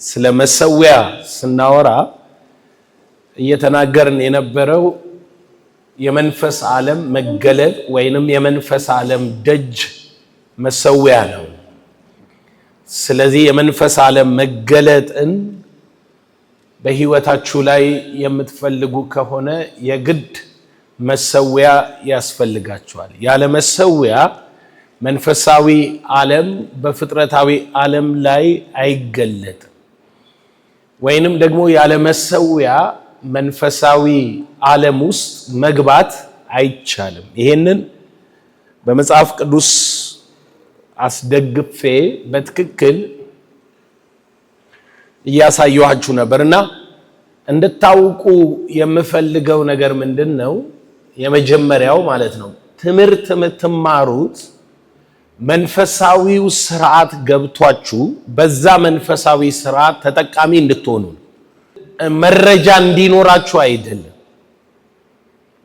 ስለ መሰዊያ ስናወራ እየተናገርን የነበረው የመንፈስ ዓለም መገለጥ ወይንም የመንፈስ ዓለም ደጅ መሰዊያ ነው። ስለዚህ የመንፈስ ዓለም መገለጥን በህይወታችሁ ላይ የምትፈልጉ ከሆነ የግድ መሰዊያ ያስፈልጋችኋል። ያለ መሰዊያ መንፈሳዊ ዓለም በፍጥረታዊ ዓለም ላይ አይገለጥም። ወይንም ደግሞ ያለ መሰዊያ መንፈሳዊ ዓለም ውስጥ መግባት አይቻልም። ይሄንን በመጽሐፍ ቅዱስ አስደግፌ በትክክል እያሳየኋችሁ ነበርና እንድታውቁ የምፈልገው ነገር ምንድነው? የመጀመሪያው ማለት ነው ትምህርት የምትማሩት መንፈሳዊው ስርዓት ገብቷችሁ በዛ መንፈሳዊ ስርዓት ተጠቃሚ እንድትሆኑ መረጃ እንዲኖራችሁ አይደለም።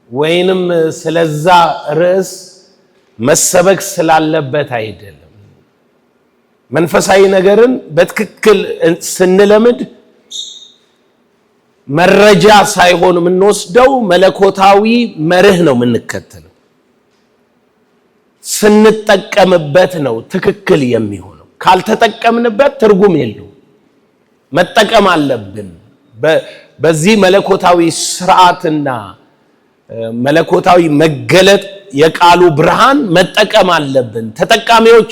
ወይንም ስለዛ ርዕስ መሰበክ ስላለበት አይደለም። መንፈሳዊ ነገርን በትክክል ስንለምድ መረጃ ሳይሆን የምንወስደው መለኮታዊ መርህ ነው የምንከተለው። ስንጠቀምበት ነው ትክክል የሚሆነው። ካልተጠቀምንበት ትርጉም የለውም። መጠቀም አለብን። በዚህ መለኮታዊ ስርዓትና መለኮታዊ መገለጥ የቃሉ ብርሃን መጠቀም አለብን። ተጠቃሚዎች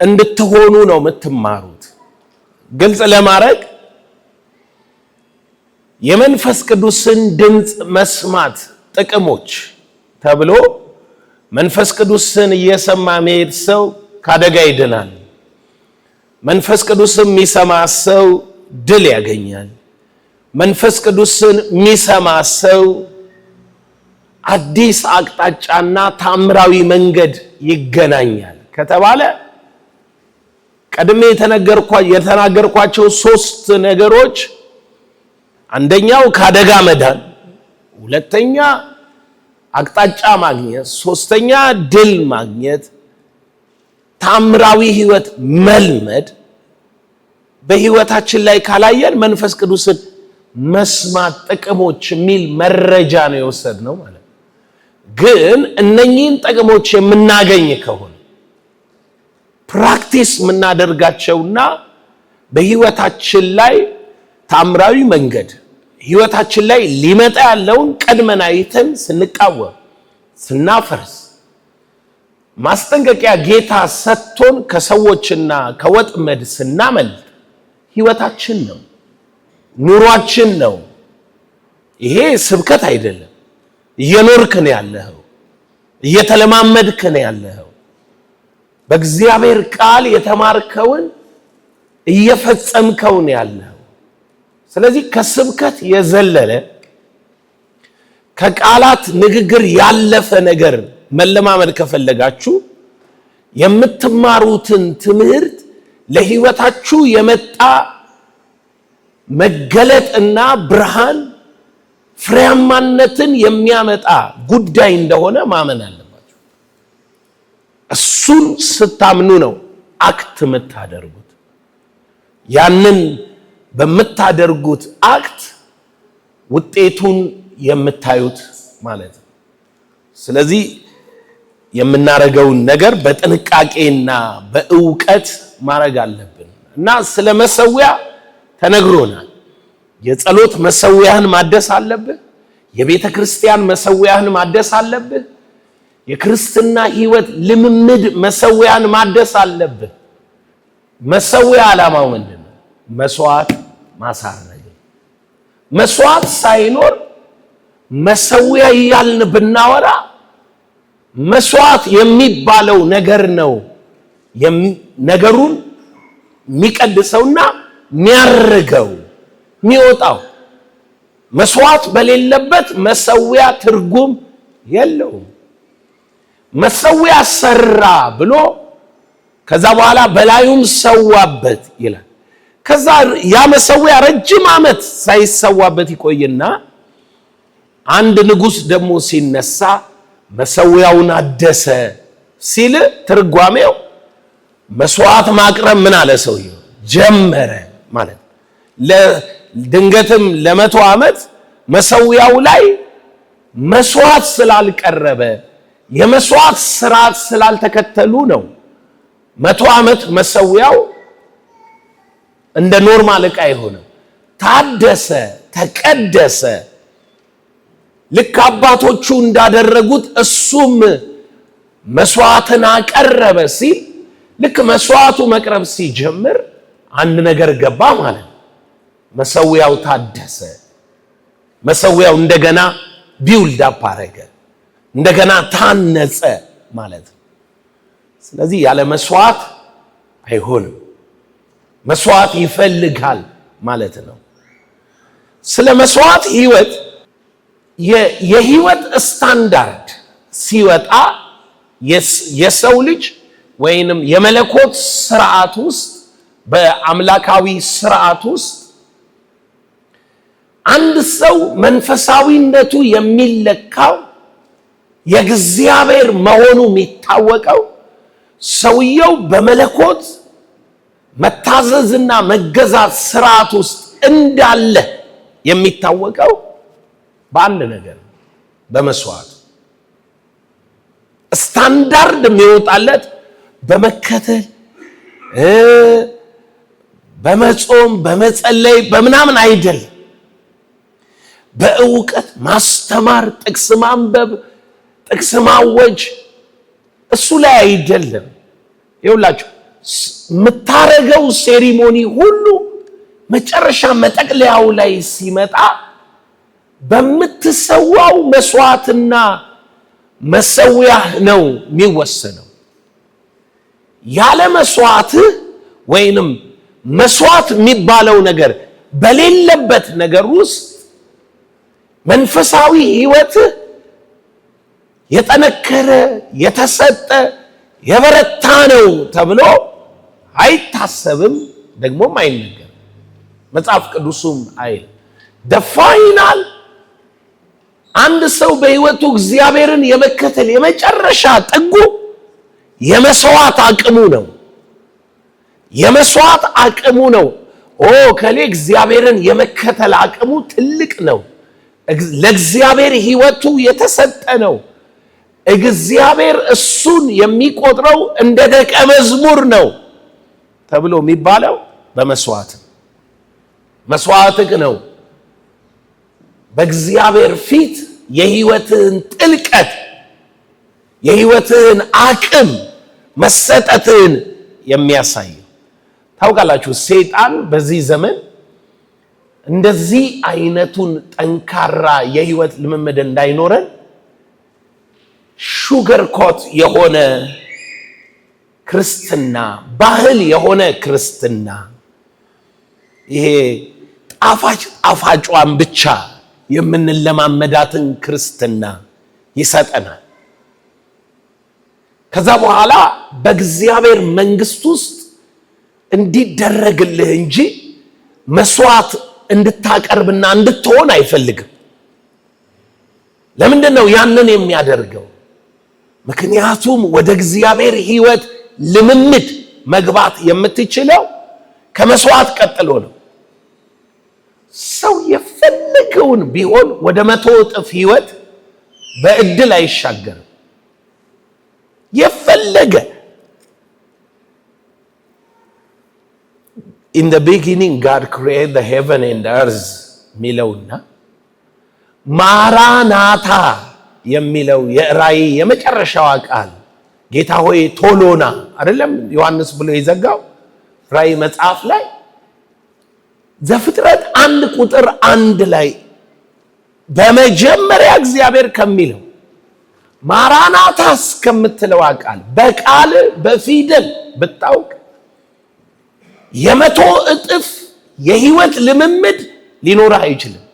እንድትሆኑ ነው የምትማሩት። ግልጽ ለማድረግ የመንፈስ ቅዱስን ድምጽ መስማት ጥቅሞች ተብሎ መንፈስ ቅዱስን እየሰማ መሄድ ሰው ካደጋ ይድናል። መንፈስ ቅዱስን የሚሰማ ሰው ድል ያገኛል። መንፈስ ቅዱስን የሚሰማ ሰው አዲስ አቅጣጫና ታምራዊ መንገድ ይገናኛል ከተባለ ቀድሜ የተናገርኳቸው ሶስት ነገሮች፣ አንደኛው ካደጋ መዳን፣ ሁለተኛ አቅጣጫ ማግኘት፣ ሶስተኛ ድል ማግኘት፣ ታምራዊ ህይወት መልመድ በህይወታችን ላይ ካላየን መንፈስ ቅዱስን መስማት ጥቅሞች የሚል መረጃ ነው የወሰድነው ማለት ነው። ግን እነኚህን ጥቅሞች የምናገኝ ከሆነ ፕራክቲስ የምናደርጋቸውና በህይወታችን ላይ ታምራዊ መንገድ ህይወታችን ላይ ሊመጣ ያለውን ቀድመን አይተን ስንቃወም፣ ስናፈርስ፣ ማስጠንቀቂያ ጌታ ሰጥቶን ከሰዎችና ከወጥመድ ስናመልጥ ህይወታችን ነው፣ ኑሯችን ነው። ይሄ ስብከት አይደለም። እየኖርክ ነው ያለኸው፣ እየተለማመድክ ነው ያለኸው። በእግዚአብሔር ቃል የተማርከውን እየፈጸምከው ነው ያለኸው። ስለዚህ ከስብከት የዘለለ ከቃላት ንግግር ያለፈ ነገር መለማመድ ከፈለጋችሁ የምትማሩትን ትምህርት ለህይወታችሁ የመጣ መገለጥና ብርሃን ፍሬያማነትን የሚያመጣ ጉዳይ እንደሆነ ማመን አለባችሁ። እሱን ስታምኑ ነው አክት የምታደርጉት። ያንን በምታደርጉት አክት ውጤቱን የምታዩት ማለት ነው። ስለዚህ የምናረገውን ነገር በጥንቃቄና በእውቀት ማድረግ አለብን እና ስለ መሰዊያ ተነግሮናል። የጸሎት መሰዊያህን ማደስ አለብህ። የቤተ ክርስቲያን መሰዊያህን ማደስ አለብህ። የክርስትና ህይወት ልምምድ መሰዊያን ማደስ አለብህ። መሰዊያ ዓላማው ምንድነው? መስዋዕት ማሳረግ። መስዋዕት ሳይኖር መሰዊያ እያልን ብናወራ መስዋዕት የሚባለው ነገር ነው ነገሩን የሚቀድሰውና የሚያርገው የሚወጣው። መስዋዕት በሌለበት መሰዊያ ትርጉም የለውም። መሰዊያ ሰራ ብሎ ከዛ በኋላ በላዩም ሰዋበት ይላል። ከዛ ያ መሰዊያ ረጅም ዓመት ሳይሰዋበት ይቆይና አንድ ንጉስ ደግሞ ሲነሳ መሰዊያውን አደሰ ሲል ትርጓሜው መስዋዕት ማቅረብ ምን አለ ሰውየው ጀመረ ማለት። ለድንገትም ለ100 ዓመት መሰዊያው ላይ መስዋዕት ስላልቀረበ የመስዋዕት ስርዓት ስላልተከተሉ ነው 100 ዓመት መሰዊያው እንደ ኖርማል ዕቃ አይሆንም። ታደሰ፣ ተቀደሰ። ልክ አባቶቹ እንዳደረጉት እሱም መስዋዕትን አቀረበ ሲል ልክ መስዋዕቱ መቅረብ ሲጀምር አንድ ነገር ገባ ማለት ነው። መሰዊያው ታደሰ። መሰዊያው እንደገና ቢውልድ አፕ አረገ፣ እንደገና ታነጸ ማለት ነው። ስለዚህ ያለ መስዋዕት አይሆንም። መስዋዕት ይፈልጋል ማለት ነው። ስለ መስዋዕት ህይወት የህይወት ስታንዳርድ ሲወጣ የሰው ልጅ ወይንም የመለኮት ስርዓት ውስጥ በአምላካዊ ስርዓት ውስጥ አንድ ሰው መንፈሳዊነቱ የሚለካው የእግዚአብሔር መሆኑ የሚታወቀው ሰውየው በመለኮት መታዘዝና መገዛት ስርዓት ውስጥ እንዳለ የሚታወቀው በአንድ ነገር በመስዋዕት ስታንዳርድ የሚወጣለት በመከተል በመጾም በመጸለይ በምናምን አይደለም። በእውቀት ማስተማር፣ ጥቅስ ማንበብ፣ ጥቅስ ማወጅ እሱ ላይ አይደለም። ይኸውላችሁ የምታረገው ሴሪሞኒ ሁሉ መጨረሻ መጠቅለያው ላይ ሲመጣ በምትሰዋው መስዋዕትና መሰዊያህ ነው የሚወሰነው። ያለ መስዋዕትህ ወይንም መስዋዕት የሚባለው ነገር በሌለበት ነገር ውስጥ መንፈሳዊ ህይወትህ የጠነከረ የተሰጠ የበረታ ነው ተብሎ አይታሰብም፣ ደግሞም አይነገርም። መጽሐፍ ቅዱስም አይል ፋይናል አንድ ሰው በህይወቱ እግዚአብሔርን የመከተል የመጨረሻ ጥጉ የመስዋዕት አቅሙ ነው። የመስዋዕት አቅሙ ነው። ከሌ እግዚአብሔርን የመከተል አቅሙ ትልቅ ነው። ለእግዚአብሔር ህይወቱ የተሰጠ ነው። እግዚአብሔር እሱን የሚቆጥረው እንደ ደቀ መዝሙር ነው ተብሎ የሚባለው በመስዋዕት መስዋዕትህ ነው። በእግዚአብሔር ፊት የህይወትህን ጥልቀት የህይወትህን አቅም መሰጠትህን የሚያሳይ ታውቃላችሁ። ሰይጣን በዚህ ዘመን እንደዚህ አይነቱን ጠንካራ የህይወት ልምምድ እንዳይኖረን ሹገር ኮት የሆነ ክርስትና፣ ባህል የሆነ ክርስትና፣ ይሄ ጣፋጯን ብቻ የምንለማመዳትን ክርስትና ይሰጠናል። ከዛ በኋላ በእግዚአብሔር መንግስት ውስጥ እንዲደረግልህ እንጂ መስዋዕት እንድታቀርብና እንድትሆን አይፈልግም። ለምንድን ነው ያንን የሚያደርገው? ምክንያቱም ወደ እግዚአብሔር ህይወት ልምምድ መግባት የምትችለው ከመስዋዕት ቀጥሎ ነው። ሰው የፈለገውን ቢሆን ወደ 100 እጥፍ ህይወት በእድል አይሻገርም። የፈለገ in the beginning God created the heaven and the earth ሚለውና ማራናታ የሚለው የራእይ የመጨረሻው ቃል ጌታ ሆይ ቶሎና አይደለም ዮሐንስ ብሎ የዘጋው ራእይ መጽሐፍ ላይ ዘፍጥረት 1:1 ላይ በመጀመሪያ እግዚአብሔር ከሚለው ማራናታ እስከምትለው ቃል በቃል በፊደል ብታውቅ 100 እጥፍ የህይወት ልምምድ ሊኖርህ አይችልም።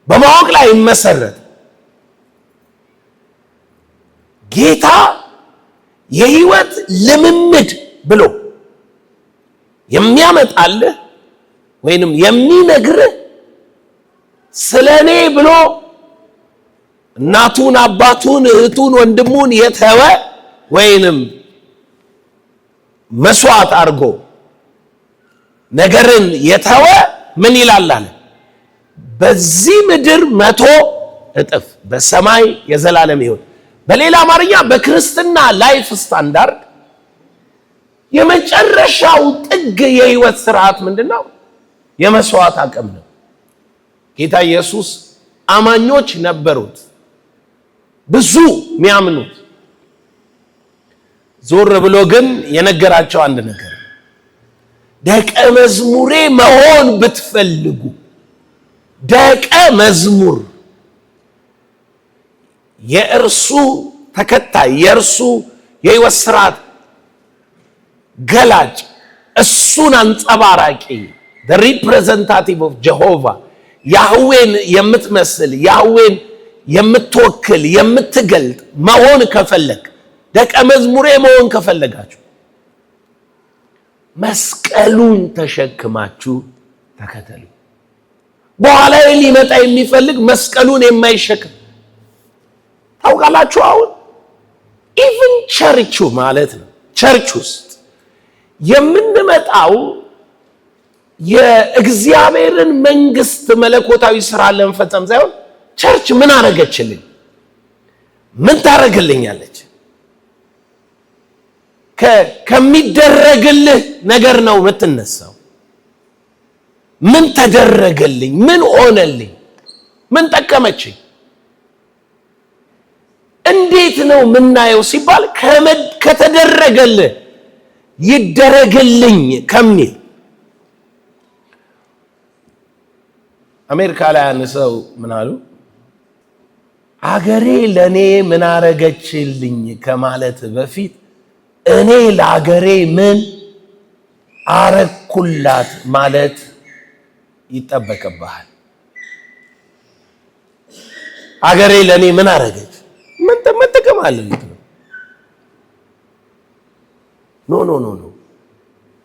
በማወቅ ላይ መሰረት ጌታ የህይወት ልምምድ ብሎ የሚያመጣልህ ወይንም የሚነግርህ ስለኔ ብሎ እናቱን አባቱን እህቱን ወንድሙን የተወ ወይንም መስዋዕት አድርጎ ነገርን የተወ ምን ይላል አለ? በዚህ ምድር 100 እጥፍ በሰማይ የዘላለም ሕይወት። በሌላ አማርኛ በክርስትና ላይፍ ስታንዳርድ የመጨረሻው ጥግ የሕይወት ስርዓት ምንድነው? የመስዋዕት አቅም ነው። ጌታ ኢየሱስ አማኞች ነበሩት፣ ብዙ የሚያምኑት። ዞር ብሎ ግን የነገራቸው አንድ ነገር፣ ደቀ መዝሙሬ መሆን ብትፈልጉ፣ ደቀ መዝሙር የእርሱ ተከታይ የእርሱ የሕይወት ስርዓት ገላጭ እሱን አንጸባራቂ the representative of Jehovah ያህዌን የምትመስል ያህዌን የምትወክል የምትገልጥ መሆን ከፈለግ ደቀ መዝሙሬ መሆን ከፈለጋችሁ መስቀሉን ተሸክማችሁ ተከተሉ። በኋላ ሊመጣ የሚፈልግ መስቀሉን የማይሸከም ታውቃላችሁ። አሁን ኢቭን ቸርቹ ማለት ነው፣ ቸርች ውስጥ የምንመጣው የእግዚአብሔርን መንግስት መለኮታዊ ስራ ለመፈጸም ሳይሆን ቸርች ምን አረገችልኝ፣ ምን ታረግልኛለች፣ ከሚደረግልህ ነገር ነው የምትነሳው። ምን ተደረገልኝ፣ ምን ሆነልኝ፣ ምን ጠቀመችኝ፣ እንዴት ነው ምናየው ሲባል ከተደረገልህ ይደረግልኝ ከሚል። አሜሪካ ላይ አንሰው ምን አሉ? አገሬ ለኔ ምን አረገችልኝ ከማለት በፊት እኔ ለአገሬ ምን አረኩላት ማለት ይጠበቅብሃል። አገሬ ለኔ ምን አረገች ምን ተመጠቀም አለልኝ? ኖ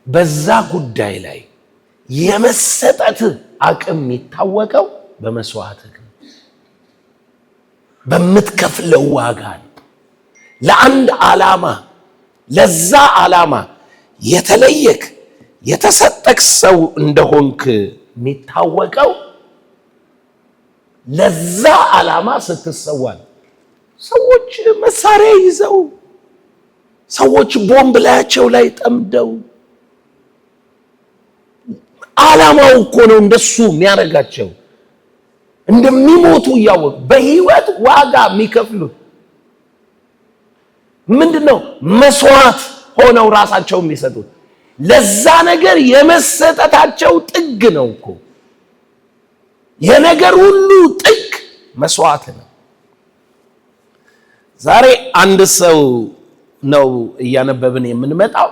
በዛ ጉዳይ ላይ የመሰጠት አቅም የሚታወቀው በመስዋዕት ነው፣ በምትከፍለው ዋጋ ነው። ለአንድ ዓላማ ለዛ ዓላማ የተለየክ የተሰጠክ ሰው እንደሆንክ የሚታወቀው ለዛ ዓላማ ስትሰዋ ነው። ሰዎች መሳሪያ ይዘው ሰዎች ቦምብ ላያቸው ላይ ጠምደው ዓላማው እኮ ነው እንደሱ የሚያረጋቸው እንደሚሞቱ ያወቁ በህይወት ዋጋ የሚከፍሉት ምንድነው? መስዋዕት ሆነው ራሳቸው የሚሰጡት ለዛ ነገር የመሰጠታቸው ጥግ ነው እኮ። የነገር ሁሉ ጥግ መስዋዕት ነው። ዛሬ አንድ ሰው ነው እያነበብን የምንመጣው።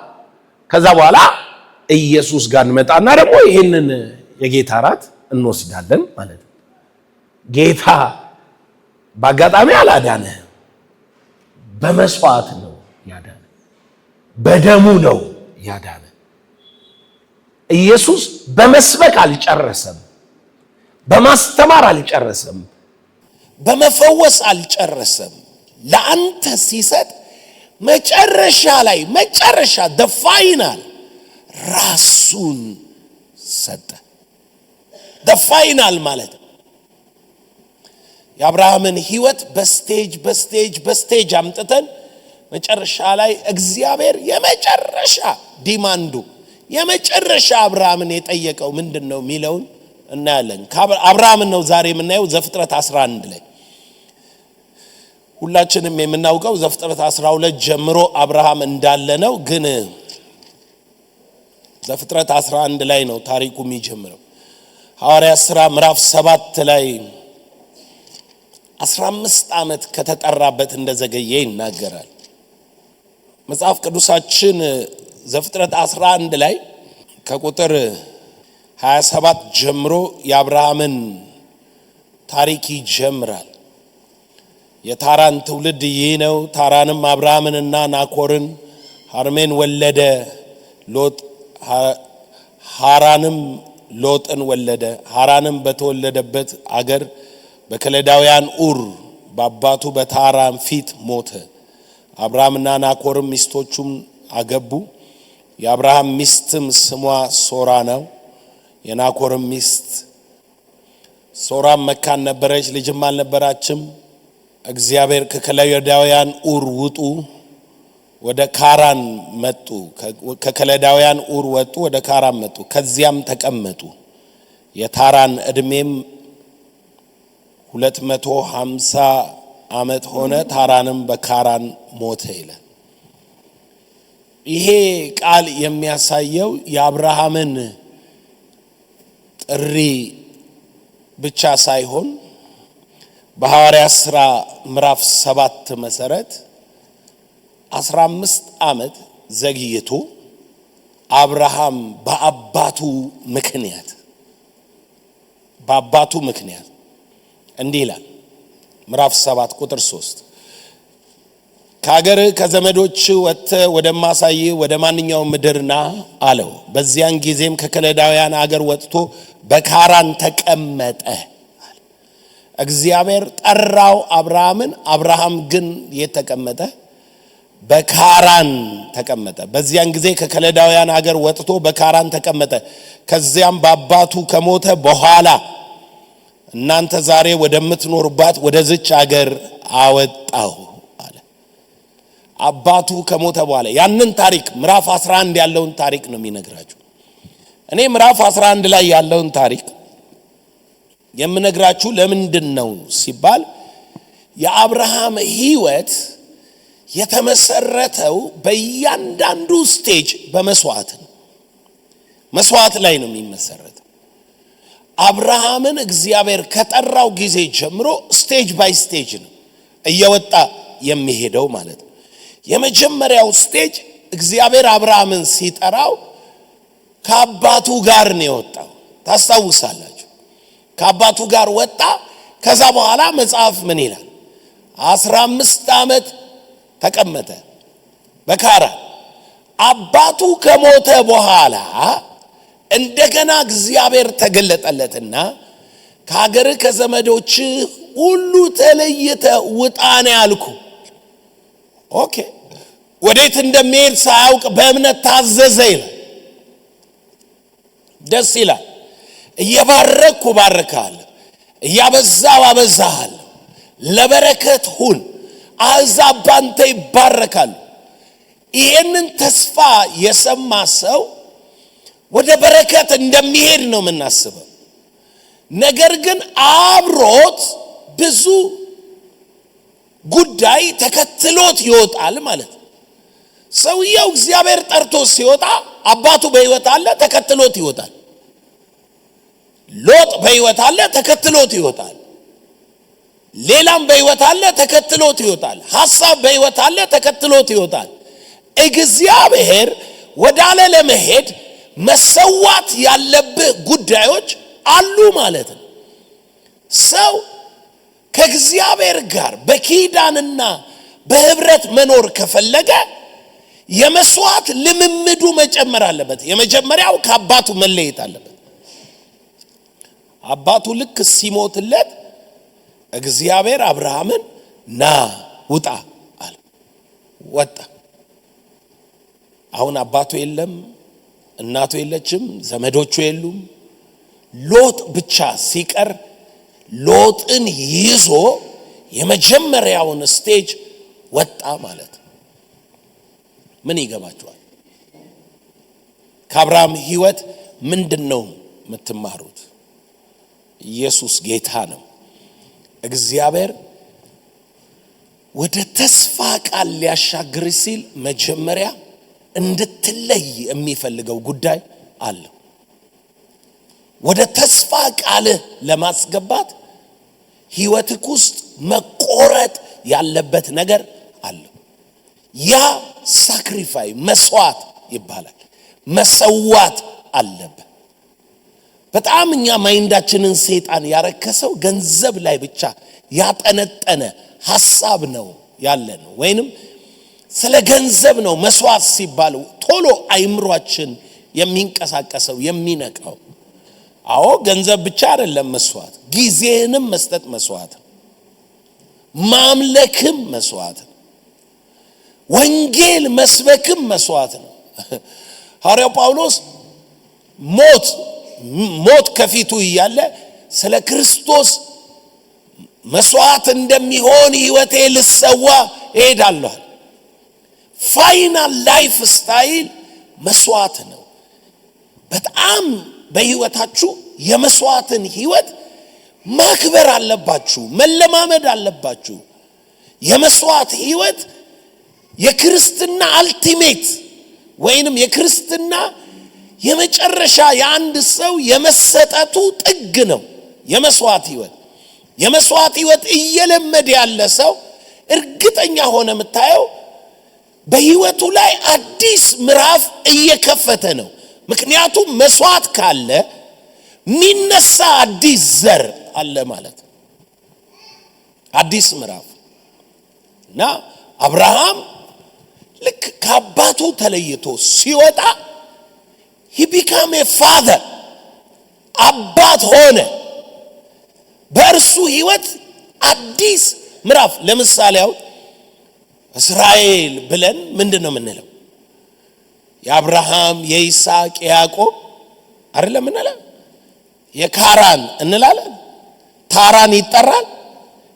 ከዛ በኋላ ኢየሱስ ጋር እንመጣና ደግሞ ይሄንን የጌታ ራት እንወስዳለን ማለት ነው። ጌታ በአጋጣሚ አላዳነህ፣ በመስዋዕት ነው ያዳነ፣ በደሙ ነው ያዳነ። ኢየሱስ በመስበክ አልጨረሰም፣ በማስተማር አልጨረሰም፣ በመፈወስ አልጨረሰም። ለአንተ ሲሰጥ መጨረሻ ላይ ፋይናል ራሱን ሰጠ። ፋይናል ማለት የአብርሃምን ህይወት በስቴጅ አምጥተን መጨረሻ ላይ እግዚአብሔር የመጨረሻ ዲማንዱ የመጨረሻ አብርሃምን የጠየቀው ምንድነው የሚለውን እናያለን። አብርሃምን ነው ዛሬ የምናየው ዘፍጥረት 11 ላይ። ሁላችንም የምናውቀው ዘፍጥረት 12 ጀምሮ አብርሃም እንዳለ ነው። ግን ዘፍጥረት 11 ላይ ነው ታሪኩ የሚጀምረው። ሐዋርያት ሥራ ምዕራፍ 7 ላይ 15 ዓመት ከተጠራበት እንደዘገየ ይናገራል መጽሐፍ ቅዱሳችን። ዘፍጥረት 11 ላይ ከቁጥር 27 ጀምሮ የአብርሃምን ታሪክ ይጀምራል። የታራን ትውልድ ይህ ነው። ታራንም አብርሃምንና ናኮርን ሃርሜን ወለደ። ሃራንም ሎጥን ወለደ። ሃራንም በተወለደበት አገር በከለዳውያን ኡር በአባቱ በታራን ፊት ሞተ። አብርሃምና ናኮርም ሚስቶቹም አገቡ። የአብርሃም ሚስትም ስሟ ሶራ ነው። የናኮርም ሚስት ሶራም መካን ነበረች፣ ልጅም አልነበራችም። እግዚአብሔር ከከለዳውያን ኡር ውጡ ወደ ካራን መጡ። ከከለዳውያን ኡር ወጡ፣ ወደ ካራን መጡ። ከዚያም ተቀመጡ። የታራን ዕድሜም 250 ዓመት ሆነ። ታራንም በካራን ሞተ ይላል። ይሄ ቃል የሚያሳየው የአብርሃምን ጥሪ ብቻ ሳይሆን በሐዋርያት ሥራ ምዕራፍ 7 መሰረት 15 ዓመት ዘግይቶ አብርሃም በአባቱ ምክንያት እንዲህ ይላል ምዕራፍ 7 ቁጥር 3 ከአገር ከዘመዶች ወጥተህ ወደማሳይ ወደ ማንኛውም ምድርና አለው። በዚያን ጊዜም ከከለዳውያን አገር ወጥቶ በካራን ተቀመጠ። እግዚአብሔር ጠራው አብርሃምን። አብርሃም ግን የት ተቀመጠ? በካራን ተቀመጠ። በዚያን ጊዜ ከከለዳውያን አገር ወጥቶ በካራን ተቀመጠ። ከዚያም በአባቱ ከሞተ በኋላ እናንተ ዛሬ ወደምትኖሩባት ወደዚች አገር አወጣሁ አለ። አባቱ ከሞተ በኋላ ያንን ታሪክ ምዕራፍ 11 ያለውን ታሪክ ነው የሚነግራችሁ። እኔ ምዕራፍ 11 ላይ ያለውን ታሪክ የምነግራችሁ ለምንድን ነው ሲባል የአብርሃም ሕይወት የተመሰረተው በእያንዳንዱ ስቴጅ መስዋዕት ላይ ነው የሚመሰረተው። አብርሃምን እግዚአብሔር ከጠራው ጊዜ ጀምሮ ስቴጅ ባይ ስቴጅ ነው እየወጣ የሚሄደው ማለት ነው። የመጀመሪያው ስቴጅ እግዚአብሔር አብርሃምን ሲጠራው ከአባቱ ጋር ነው የወጣው። ታስታውሳላችሁ? ከአባቱ ጋር ወጣ። ከዛ በኋላ መጽሐፍ ምን ይላል? 15 ዓመት ተቀመጠ በካራን። አባቱ ከሞተ በኋላ እንደገና እግዚአብሔር ተገለጠለትና ከሀገር ከዘመዶች ሁሉ ተለይተ ውጣ ነው ያልኩ። ኦኬ፣ ወዴት እንደሚሄድ ሳያውቅ በእምነት ታዘዘ ይላል። ደስ ይላል። እየባረኩ ባረካለሁ፣ እያበዛው አበዛሃለሁ፣ ለበረከት ሁን፣ አሕዛብ ባንተ ይባረካሉ። ይህንን ተስፋ የሰማ ሰው ወደ በረከት እንደሚሄድ ነው የምናስበው። ነገር ግን አብሮት ብዙ ጉዳይ ተከትሎት ይወጣል ማለት ነው። ሰውየው እግዚአብሔር ጠርቶ ሲወጣ አባቱ በሕይወት አለ፣ ተከትሎት ይወጣል። ሎጥ በሕይወት አለ፣ ተከትሎት ይወጣል። ሌላም በሕይወት አለ፣ ተከትሎት ይወጣል። ሐሳብ በሕይወት አለ፣ ተከትሎት ይወጣል። እግዚአብሔር ወዳለ ለመሄድ መሰዋት ያለብህ ጉዳዮች አሉ ማለት ነው። ሰው ከእግዚአብሔር ጋር በኪዳንና በህብረት መኖር ከፈለገ የመስዋዕት ልምምዱ መጨመር አለበት። የመጀመሪያው ከአባቱ መለየት አለበት። አባቱ ልክ ሲሞትለት እግዚአብሔር አብርሃምን ና ውጣ አለ። ወጣ። አሁን አባቱ የለም፣ እናቱ የለችም፣ ዘመዶቹ የሉም። ሎጥ ብቻ ሲቀር ሎጥን ይዞ የመጀመሪያውን ስቴጅ ወጣ ማለት ነው። ምን ይገባችኋል? ከአብርሃም ሕይወት ምንድነው የምትማሩት? ኢየሱስ ጌታ ነው። እግዚአብሔር ወደ ተስፋ ቃል ሊያሻግር ሲል መጀመሪያ እንድትለይ የሚፈልገው ጉዳይ አለ። ወደ ተስፋ ቃል ለማስገባት ሕይወትክ ውስጥ መቆረጥ ያለበት ነገር አለ። ያ ሳክሪፋይ መስዋዕት ይባላል። መሰዋት አለበት። በጣም እኛ ማይንዳችንን ሰይጣን ያረከሰው ገንዘብ ላይ ብቻ ያጠነጠነ ሐሳብ ነው ያለን፣ ወይንም ስለ ገንዘብ ነው መስዋዕት ሲባል ቶሎ አይምሯችን የሚንቀሳቀሰው የሚነቃው። አዎ ገንዘብ ብቻ አይደለም መስዋዕት፣ ጊዜንም መስጠት መስዋዕት ነው። ማምለክም መስዋዕት ነው። ወንጌል መስበክም መስዋዕት ነው። ሐዋርያው ጳውሎስ ሞት ከፊቱ እያለ ስለ ክርስቶስ መስዋዕት እንደሚሆን ሕይወቴ ልሰዋ እሄዳለሁ። ፋይናል ላይፍ ስታይል መስዋዕት ነው። በጣም በሕይወታችሁ የመስዋዕትን ሕይወት ማክበር አለባችሁ፣ መለማመድ አለባችሁ። የመስዋዕት ሕይወት የክርስትና አልቲሜት ወይንም የክርስትና የመጨረሻ የአንድ ሰው የመሰጠቱ ጥግ ነው። የመስዋዕት ሕይወት እየለመደ ያለ ሰው እርግጠኛ ሆነ የምታየው በሕይወቱ ላይ አዲስ ምዕራፍ እየከፈተ ነው። ምክንያቱም መስዋዕት ካለ ሚነሳ አዲስ ዘር አለ ማለት ነው። አዲስ ምዕራፍ እና አብርሃም ልክ ከአባቱ ተለይቶ ሲወጣ he became a father አባት ሆነ። በእርሱ ሕይወት አዲስ ምዕራፍ። ለምሳሌ እስራኤል ብለን ምንድነው የምንለው? የአብርሃም የይስሐቅ የያዕቆብ አይደለም እንላለን። የካራን እንላለን። ታራን ይጠራል?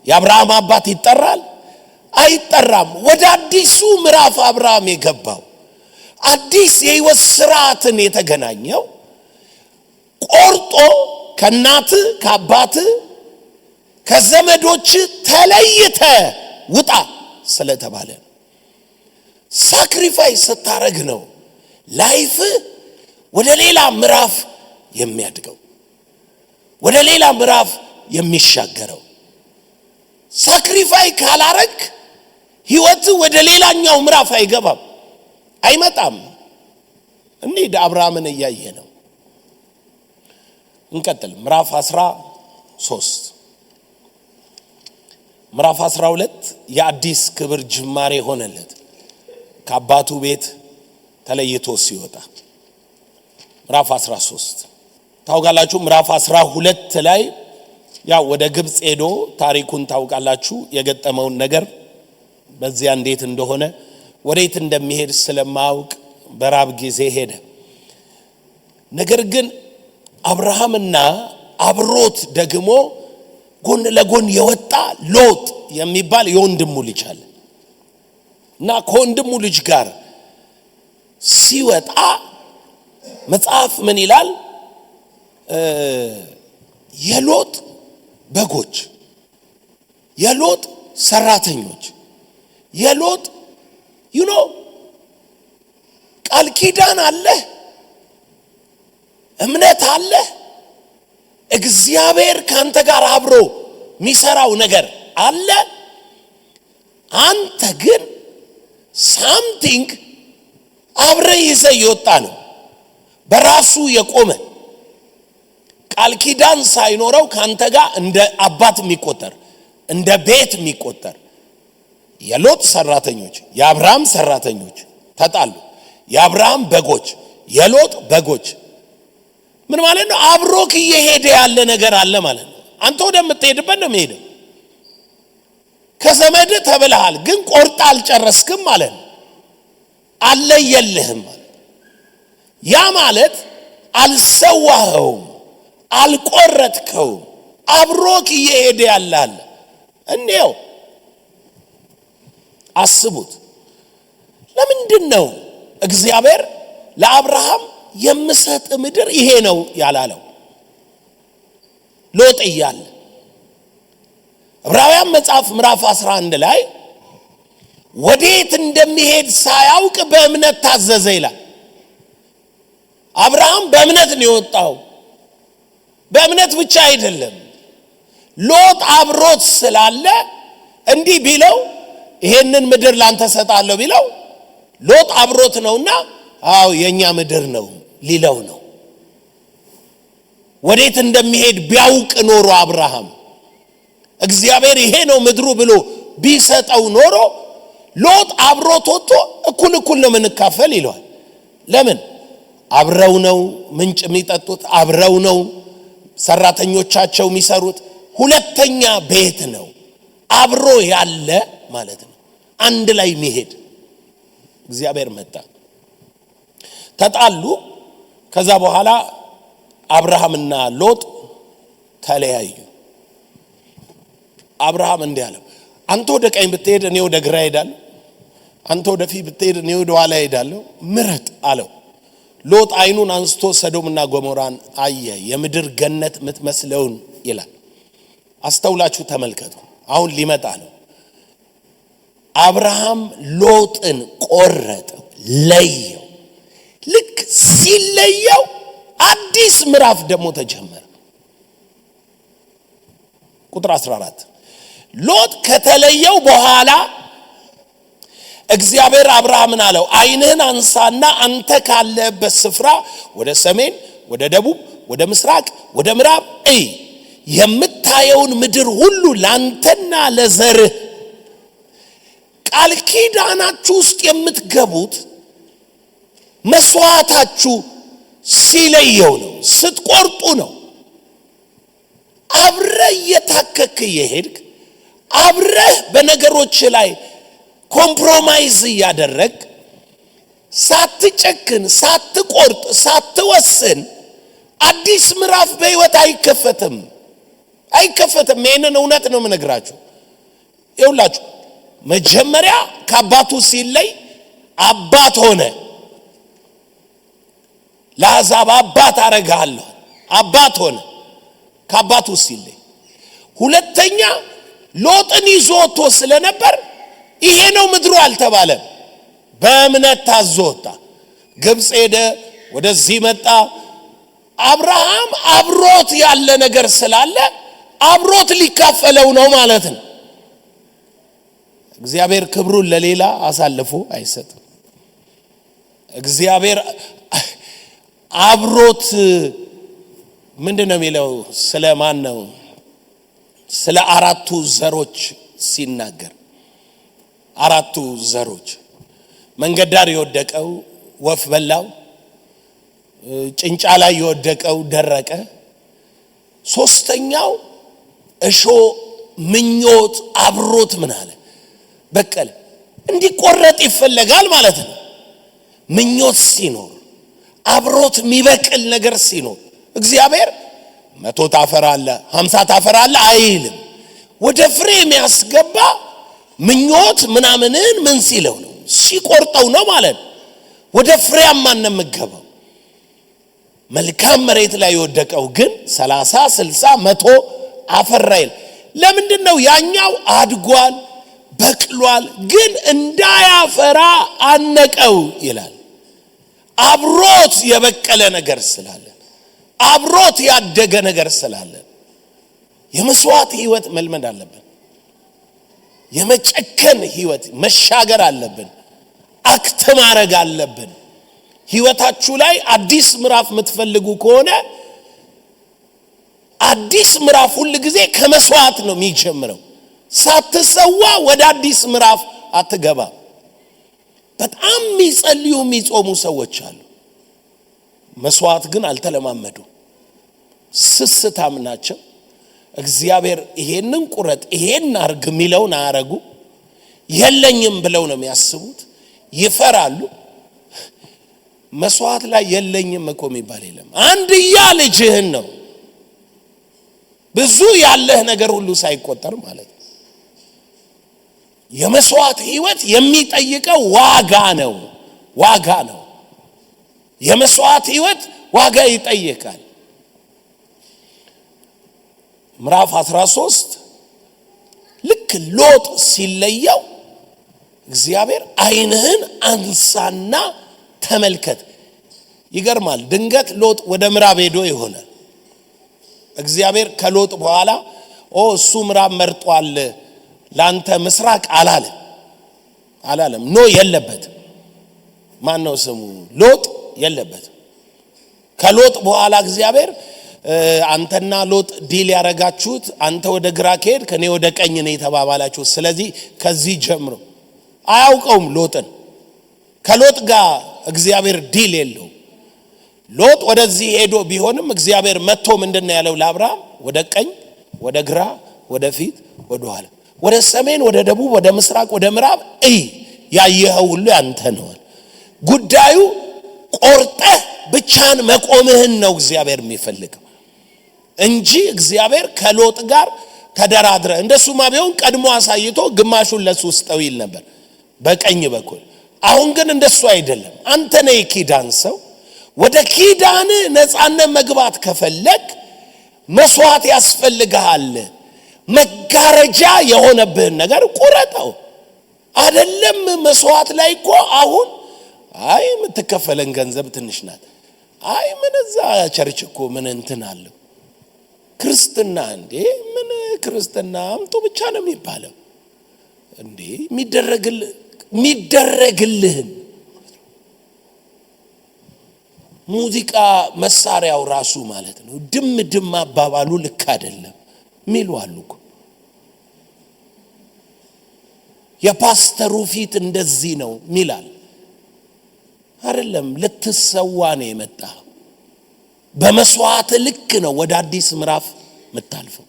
የአብርሃም አባት ይጠራል? አይጠራም። ወደ አዲሱ ምዕራፍ አብርሃም የገባው አዲስ የሕይወት ስርዓትን የተገናኘው ቆርጦ ከናት ከአባት ከዘመዶች ተለይተ ውጣ ስለተባለ ነው። ሳክሪፋይስ ስታረግ ነው ላይፍ ወደ ሌላ ምዕራፍ የሚያድገው፣ ወደ ሌላ ምዕራፍ የሚሻገረው። ሳክሪፋይ ካላረግ ሕይወት ወደ ሌላኛው ምዕራፍ አይገባም፣ አይመጣም። እንሂድ፣ አብርሃምን እያየ ነው። እንቀጥል። ምዕራፍ 13 ምዕራፍ 12 የአዲስ ክብር ጅማሬ ሆነለት ከአባቱ ቤት ተለይቶ ሲወጣ። ምዕራፍ 13 ታውቃላችሁ። ምዕራፍ 12 ላይ ያው ወደ ግብጽ ሄዶ ታሪኩን ታውቃላችሁ። የገጠመውን ነገር በዚያ እንዴት እንደሆነ ወዴት እንደሚሄድ ስለማያውቅ በራብ ጊዜ ሄደ። ነገር ግን አብርሃምና አብሮት ደግሞ ጎን ለጎን የወጣ ሎጥ የሚባል የወንድሙ ልጅ አለ እና ከወንድሙ ልጅ ጋር ሲወጣ መጽሐፍ ምን ይላል? የሎጥ በጎች፣ የሎጥ ሰራተኞች፣ የሎጥ ቃል ኪዳን አለ፣ እምነት አለ፣ እግዚአብሔር ካንተ ጋር አብሮ የሚሰራው ነገር አለ። አንተ ግን ሳምቲንግ አብረ ይዘህ የወጣ ነው፣ በራሱ የቆመ ቃል ኪዳን ሳይኖረው ካንተ ጋር እንደ አባት የሚቆጠር እንደ ቤት የሚቆጠር የሎጥ ሰራተኞች የአብርሃም ሰራተኞች ተጣሉ። የአብርሃም በጎች የሎጥ በጎች ምን ማለት ነው? አብሮክ እየሄደ ያለ ነገር አለ ማለት ነው። አንተ ወደምትሄድበት ነው የሚሄደው። ከዘመድ ተብለሃል፣ ግን ቆርጣ አልጨረስክም ማለት ነው። አለየልህም ማለት ያ ማለት አልሰዋኸውም፣ አልቆረጥከውም። አብሮክ እየሄደ ያለ አለ። እንዴው አስቡት። ለምንድን ነው እግዚአብሔር ለአብርሃም የምሰጥ ምድር ይሄ ነው ያላለው? ሎጥ እያለ ዕብራውያን መጽሐፍ ምዕራፍ 11 ላይ ወዴት እንደሚሄድ ሳያውቅ በእምነት ታዘዘ ይላል። አብርሃም በእምነት ነው የወጣው። በእምነት ብቻ አይደለም፣ ሎጥ አብሮት ስላለ እንዲህ ቢለው ይሄንን ምድር ላንተ ሰጣለሁ ቢለው ሎጥ አብሮት ነውና አው የኛ ምድር ነው ሊለው ነው። ወዴት እንደሚሄድ ቢያውቅ ኖሮ አብርሃም እግዚአብሔር ይሄ ነው ምድሩ ብሎ ቢሰጠው ኖሮ ሎጥ አብሮት ወጥቶ እኩል ነው የምንካፈል ይለዋል። ለምን? አብረው ነው ምንጭ የሚጠጡት፣ አብረው ነው ሰራተኞቻቸው የሚሰሩት። ሁለተኛ ቤት ነው፣ አብሮ ያለ ማለት ነው። አንድ ላይ መሄድ እግዚአብሔር መጣ። ተጣሉ። ከዛ በኋላ አብርሃምና ሎጥ ተለያዩ። አብርሃም እንዲህ አለው፣ አንተ ወደ ቀኝ ብትሄድ እኔ ወደ ግራ ሄዳለሁ፣ አንተ ወደ ፊት ብትሄድ እኔ ወደ ኋላ ሄዳለሁ፣ ምረጥ አለው። ሎጥ አይኑን አንስቶ ሰዶምና ገሞራን አየ፣ የምድር ገነት የምትመስለውን ይላል። አስተውላችሁ ተመልከቱ። አሁን ሊመጣ ነው። አብርሃም ሎጥን ቆረጠው፣ ለየው። ልክ ሲለየው አዲስ ምዕራፍ ደግሞ ተጀመረ። ቁጥር 14 ሎጥ ከተለየው በኋላ እግዚአብሔር አብርሃምን አለው፣ ዓይንህን አንሳና አንተ ካለህበት ስፍራ ወደ ሰሜን፣ ወደ ደቡብ፣ ወደ ምስራቅ፣ ወደ ምዕራብ እይ። የምታየውን ምድር ሁሉ ላንተና ለዘርህ። ቃል ኪዳናችሁ ውስጥ የምትገቡት መስዋዕታችሁ ሲለየው ነው፣ ስትቆርጡ ነው። አብረህ እየታከክ የሄድክ አብረህ በነገሮች ላይ ኮምፕሮማይዝ እያደረግ ሳትጨክን፣ ሳትቆርጥ፣ ሳትወስን አዲስ ምዕራፍ በሕይወት አይከፈትም። ይህንን እውነት ነው የምነግራችሁ። ይኸውላችሁ መጀመሪያ ከአባቱ ሲለይ አባት ሆነ። ለአሕዛብ አባት አረጋለሁ፣ አባት ሆነ ከአባቱ ሲለይ። ሁለተኛ ሎጥን ይዞ ወጥቶ ስለነበር ይሄ ነው ምድሩ አልተባለም። በእምነት ታዞ ወጣ። ግብፅ ሄደ፣ ወደዚህ መጣ። አብርሃም አብሮት ያለ ነገር ስላለ አብሮት ሊካፈለው ነው ማለት ነው። እግዚአብሔር ክብሩን ለሌላ አሳልፎ አይሰጥም። እግዚአብሔር አብሮት ምንድነው የሚለው? ስለማን ነው? ስለ አራቱ ዘሮች ሲናገር አራቱ ዘሮች መንገድ ዳር የወደቀው ወፍ በላው፣ ጭንጫ ላይ የወደቀው ደረቀ፣ ሶስተኛው እሾ ምኞት አብሮት ምን አለ በቀለ። እንዲቆረጥ ይፈለጋል ማለት ነው። ምኞት ሲኖር አብሮት የሚበቅል ነገር ሲኖር እግዚአብሔር 100 ታፈራለህ 50 ታፈራለህ አይልም። ወደ ፍሬ የሚያስገባ ምኞት ምናምንን ምን ሲለው ነው? ሲቆርጠው ነው ማለት ነው። ወደ ፍሬያማነት የምትገባው። መልካም መሬት ላይ የወደቀው ግን 30 60 100 አፈራ ይላል። ለምንድን ነው? ያኛው አድጓል በቅሏል፣ ግን እንዳያፈራ አነቀው ይላል። አብሮት የበቀለ ነገር ስላለ፣ አብሮት ያደገ ነገር ስላለ የመስዋዕት ህይወት መልመድ አለብን። የመጨከን ህይወት መሻገር አለብን። አክት ማድረግ አለብን። ህይወታችሁ ላይ አዲስ ምዕራፍ የምትፈልጉ ከሆነ አዲስ ምዕራፍ ሁሉ ጊዜ ከመስዋዕት ነው የሚጀምረው። ሳትሰዋ ወደ አዲስ ምዕራፍ አትገባ። በጣም የሚጸልዩ የሚጾሙ ሰዎች አሉ። መስዋዕት ግን አልተለማመዱ፣ ስስታም ናቸው። እግዚአብሔር ይሄንን ቁረጥ ይሄን አርግ የሚለውን አያረጉ። የለኝም ብለው ነው የሚያስቡት። ይፈራሉ። መስዋዕት ላይ የለኝም እኮ የሚባል የለም። አንድያ ልጅህን ነው ብዙ ያለህ ነገር ሁሉ ሳይቆጠር ማለት ነው። የመስዋዕት ህይወት የሚጠይቀው ዋጋ ነው። ዋጋ ነው። የመስዋዕት ህይወት ዋጋ ይጠይቃል። ምዕራፍ 13 ልክ ሎጥ ሲለየው እግዚአብሔር ዓይንህን አንሳና ተመልከት። ይገርማል። ድንገት ሎጥ ወደ ምዕራብ ሄዶ ይሆናል። እግዚአብሔር ከሎጥ በኋላ እሱ ምዕራብ መርጧል ላንተ ምስራቅ አላለም። ኖ የለበትም። ማን ነው ስሙ? ሎጥ የለበትም። ከሎጥ በኋላ እግዚአብሔር አንተና ሎጥ ዲል ያረጋችሁት አንተ ወደ ግራ ከሄድ ከኔ ወደ ቀኝ ነኝ ተባባላችሁ። ስለዚህ ከዚህ ጀምሮ አያውቀውም ሎጥን። ከሎጥ ጋር እግዚአብሔር ዲል የለው። ሎጥ ወደዚህ ሄዶ ቢሆንም እግዚአብሔር መጥቶ ምንድነው ያለው ለአብርሃም? ወደ ቀኝ፣ ወደ ግራ፣ ወደ ፊት፣ ወደ ኋላ፣ ወደ ሰሜን፣ ወደ ደቡብ፣ ወደ ምስራቅ፣ ወደ ምዕራብ ያየኸው ሁሉ ያንተ ነው። ጉዳዩ ቆርጠህ ብቻን መቆምህን ነው እግዚአብሔር የሚፈልገው እንጂ እግዚአብሔር ከሎጥ ጋር ተደራድረ እንደሱማ ቢሆን ቀድሞ አሳይቶ ግማሹን ለሱ ስጠው ይል ነበር በቀኝ በኩል። አሁን ግን እንደሱ አይደለም። አንተ ነህ የኪዳን ሰው። ወደ ኪዳን ነፃነት መግባት ከፈለክ መስዋዕት ያስፈልጋል። መጋረጃ የሆነብህን ነገር ቁረጠው። አይደለም መስዋዕት ላይ እኮ አሁን አይ የምትከፈለን ገንዘብ ትንሽ ናት፣ አይ ምን እዛ ቸርች እኮ ምን እንትን አለው ክርስትና እንዴ ምን ክርስትና አምጡ ብቻ ነው የሚባለው እንዴ? የሚደረግልህን ሙዚቃ መሳሪያው ራሱ ማለት ነው ድም አባባሉ ልክ አይደለም ሚሉ አሉ እኮ። የፓስተሩ ፊት እንደዚህ ነው ሚላል አይደለም። ልትሰዋ ነው የመጣው። በመስዋዕት ልክ ነው ወደ አዲስ ምዕራፍ መታልፈው።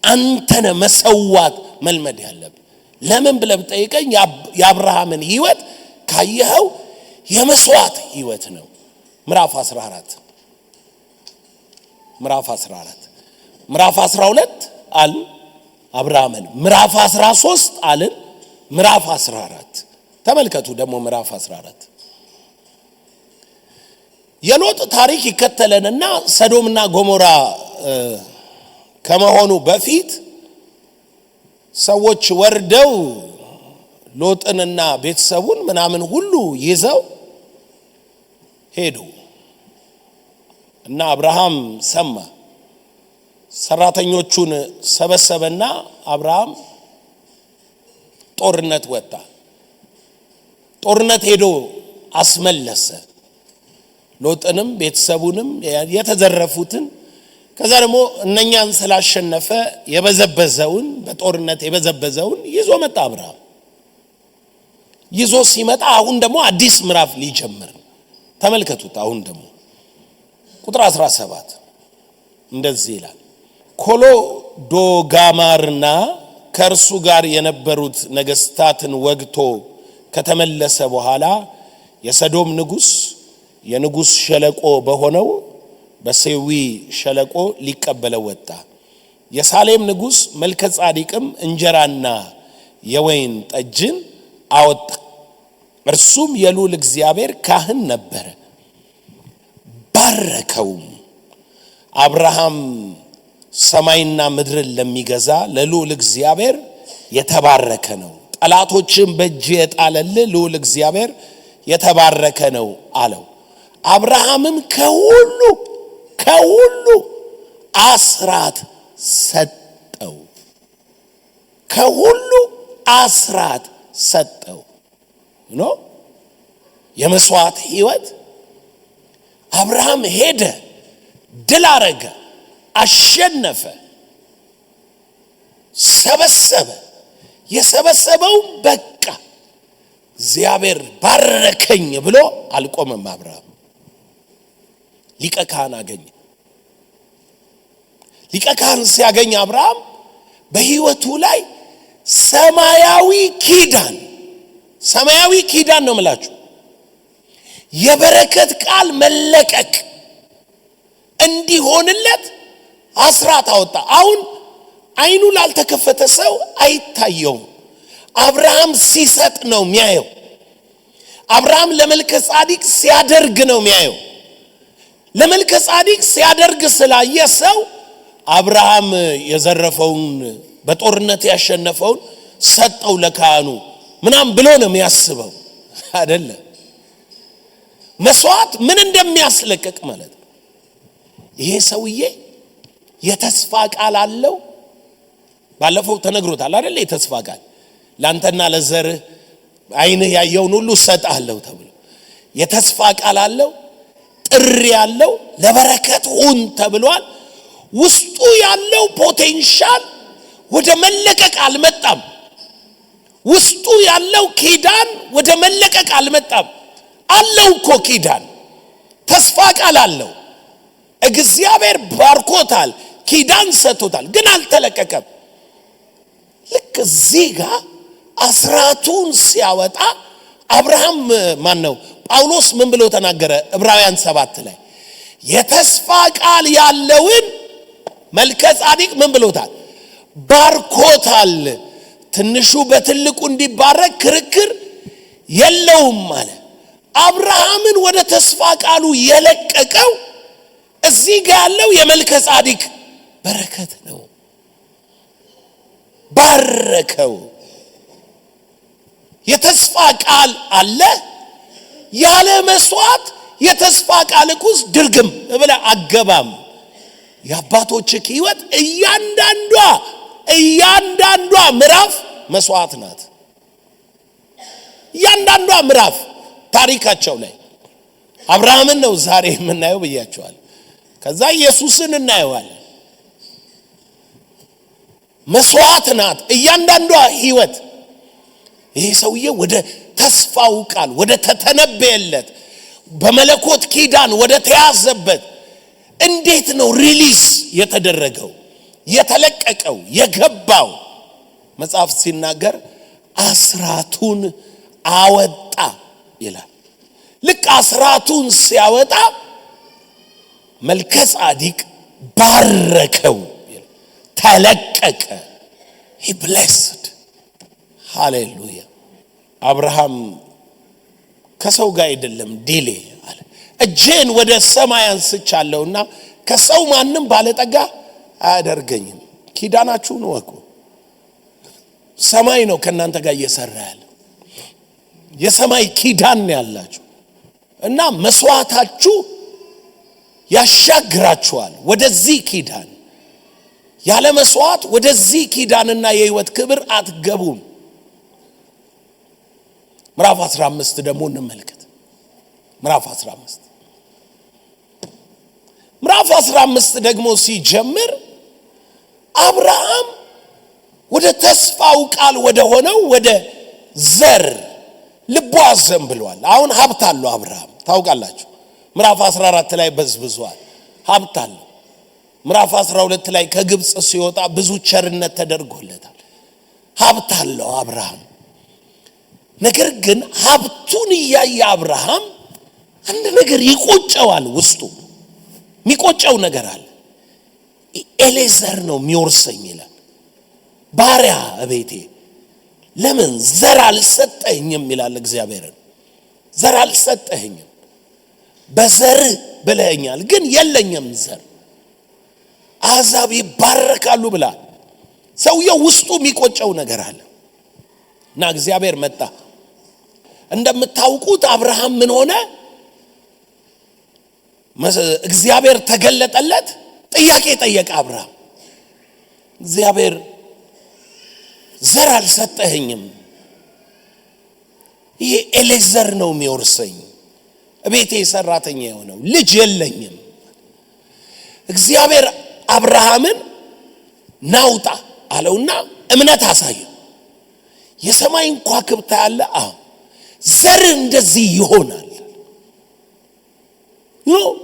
አንተነ መሰዋት መልመድ ያለብህ ለምን ብለህ ጠይቀኝ። የአብርሃምን ህይወት ካየኸው የመስዋዕት ህይወት ነው። ምዕራፍ 14 ምዕራፍ 14 ምዕራፍ 12 አል አብርሃምን ምዕራፍ 13 አልን ምዕራፍ 14 ተመልከቱ። ደግሞ ምዕራፍ 14 የሎጥ ታሪክ ይከተለንና ሰዶምና ጎሞራ ከመሆኑ በፊት ሰዎች ወርደው ሎጥንና ቤተሰቡን ምናምን ሁሉ ይዘው ሄዱ እና አብርሃም ሰማ። ሰራተኞቹን ሰበሰበና አብርሃም ጦርነት ወጣ። ጦርነት ሄዶ አስመለሰ። ሎጥንም ቤተሰቡንም የተዘረፉትን ከዛ ደግሞ እነኛን ስላሸነፈ የበዘበዘውን በጦርነት የበዘበዘውን ይዞ መጣ። አብርሃም ይዞ ሲመጣ አሁን ደግሞ አዲስ ምዕራፍ ሊጀምር ተመልከቱት። አሁን ደግሞ ቁጥር 17 እንደዚህ ይላል። ኮሎዶጋማርና ከእርሱ ጋር የነበሩት ነገስታትን ወግቶ ከተመለሰ በኋላ የሰዶም ንጉስ የንጉስ ሸለቆ በሆነው በሴዊ ሸለቆ ሊቀበለው ወጣ። የሳሌም ንጉስ መልከጻዲቅም እንጀራና የወይን ጠጅን አወጣ። እርሱም የልዑል እግዚአብሔር ካህን ነበረ። ባረከውም። አብርሃም ሰማይና ምድርን ለሚገዛ ለልዑል እግዚአብሔር የተባረከ ነው፣ ጠላቶችን በእጅ የጣለልህ ልዑል እግዚአብሔር የተባረከ ነው አለው። አብርሃምም ከሁሉ አስራት ሰጠው። ከሁሉ አስራት ሰጠው ነው የመስዋዕት ህይወት። አብርሃም ሄደ፣ ድል አረገ፣ አሸነፈ፣ ሰበሰበ። የሰበሰበው በቃ እግዚአብሔር ባረከኝ ብሎ አልቆመም። አብርሃም ሊቀ ካህን አገኘ። ሊቀ ካህን ሲያገኝ አብርሃም በህይወቱ ላይ ሰማያዊ ኪዳን ነው የምላችሁ፣ የበረከት ቃል መለቀቅ እንዲሆንለት አስራት አወጣ። አሁን አይኑ ላልተከፈተ ሰው አይታየውም። አብርሃም ሲሰጥ ነው የሚያየው። አብርሃም ለመልከጻዲቅ ሲያደርግ ነው የሚያየው። ለመልከጻዲቅ ሲያደርግ ስላየ ሰው አብርሃም የዘረፈውን በጦርነት ያሸነፈውን ሰጠው ለካህኑ ምናም ብሎ ነው የሚያስበው አይደለ? መስዋዕት ምን እንደሚያስለቅቅ ማለት ነው። ይሄ ሰውዬ የተስፋ ቃል አለው። ባለፈው ተነግሮታል አይደለ? የተስፋ ቃል ላንተና ለዘርህ አይንህ ያየውን ሁሉ ሰጣለሁ ተብሎ የተስፋ ቃል አለው። ጥሪ ያለው ለበረከት ሁን ተብሏል። ውስጡ ያለው ፖቴንሻል ወደ መለቀቅ አልመጣም። ውስጡ ያለው ኪዳን ወደ መለቀቅ አልመጣም። አለው እኮ ኪዳን፣ ተስፋ ቃል አለው። እግዚአብሔር ባርኮታል፣ ኪዳን ሰጥቶታል፣ ግን አልተለቀቀም። ልክ እዚህ ጋር አስራቱን ሲያወጣ አብርሃም ጳውሎስ ምን ብሎ ተናገረ? ዕብራውያን 7 ላይ የተስፋ ቃል ያለውን መልከ ጻዲቅ ምን ብሎታል? ባርኮታል። ትንሹ በትልቁ እንዲባረክ ክርክር የለውም አለ። አብርሃምን ወደ ተስፋ ቃሉ የለቀቀው እዚህ ጋር ያለው የመልከ ጻዲቅ በረከት ነው። ባረከው። የተስፋ ቃል አለ። ያለ መስዋዕት የተስፋ ቃል ቁስ ድርግም ብለ አገባም። የአባቶች ሕይወት እያንዳንዷ ምዕራፍ መስዋዕት ናት። እያንዳንዷ ምዕራፍ ታሪካቸው ላይ አብርሃምን ነው ዛሬ የምናየው ብያቸዋል። ከዛ ኢየሱስን እናየዋለን። መስዋዕት ናት እያንዳንዷ ሕይወት። ይሄ ሰውዬ ወደ ተስፋው ቃል ወደ ተተነበየለት በመለኮት ኪዳን ወደ ተያዘበት እንዴት ነው ሪሊዝ የተደረገው የተለቀቀው የገባው? መጽሐፍ ሲናገር አስራቱን አወጣ ይላል። ልክ አስራቱን ሲያወጣ መልከ ጻዲቅ ባረከው፣ ተለቀቀ። he blessed ሃሌሉያ። አብርሃም ከሰው ጋር አይደለም ዲሌ አለ። እጄን ወደ ሰማይ አንስቻለሁና ከሰው ማንም ባለጠጋ አያደርገኝም። ኪዳናችሁን ወቁ። ሰማይ ነው ከናንተ ጋር እየሰራ ያለ። የሰማይ ኪዳን ነው ያላችሁ እና መስዋዕታችሁ ያሻግራችኋል ወደዚህ ኪዳን። ያለ መስዋዕት ወደዚህ ኪዳንና የሕይወት ክብር አትገቡም። ምዕራፍ 15 ደግሞ እንመልከት። ምዕራፍ 15 ደግሞ ሲጀምር አብርሃም ወደ ተስፋው ቃል ወደ ሆነው ወደ ዘር ልቡ አዘንብሏል። አሁን ሀብት አለው አብርሃም ታውቃላችሁ። ምዕራፍ 14 ላይ በዝብዟል፣ ሀብት አለው። ምዕራፍ 12 ላይ ከግብጽ ሲወጣ ብዙ ቸርነት ተደርጎለታል። ሀብት አለው አብርሃም። ነገር ግን ሀብቱን እያየ አብርሃም አንድ ነገር ይቆጨዋል። ውስጡ የሚቆጨው ነገር አለ። ኤሌዘር ነው የሚወርሰኝ ይላል። ባሪያ እቤቴ ለምን ዘር አልሰጠኝም ይላል እግዚአብሔርን። ዘር አልሰጠኝም፣ በዘር ብለኛል፣ ግን የለኝም ዘር። አሕዛብ ይባረካሉ ብላል። ሰውየው ውስጡ የሚቆጨው ነገር አለ እና እግዚአብሔር መጣ። እንደምታውቁት አብርሃም ምን ሆነ? እግዚአብሔር ተገለጠለት፣ ጥያቄ ጠየቀ አብርሃም። እግዚአብሔር ዘር አልሰጠኸኝም፣ ይሄ ኤሌዘር ነው የሚወርሰኝ፣ እቤቴ ሰራተኛ የሆነው ልጅ የለኝም። እግዚአብሔር አብርሃምን ናውጣ አለውና እምነት አሳየው። የሰማይን ከዋክብት ያለ ዘር እንደዚህ ይሆናል።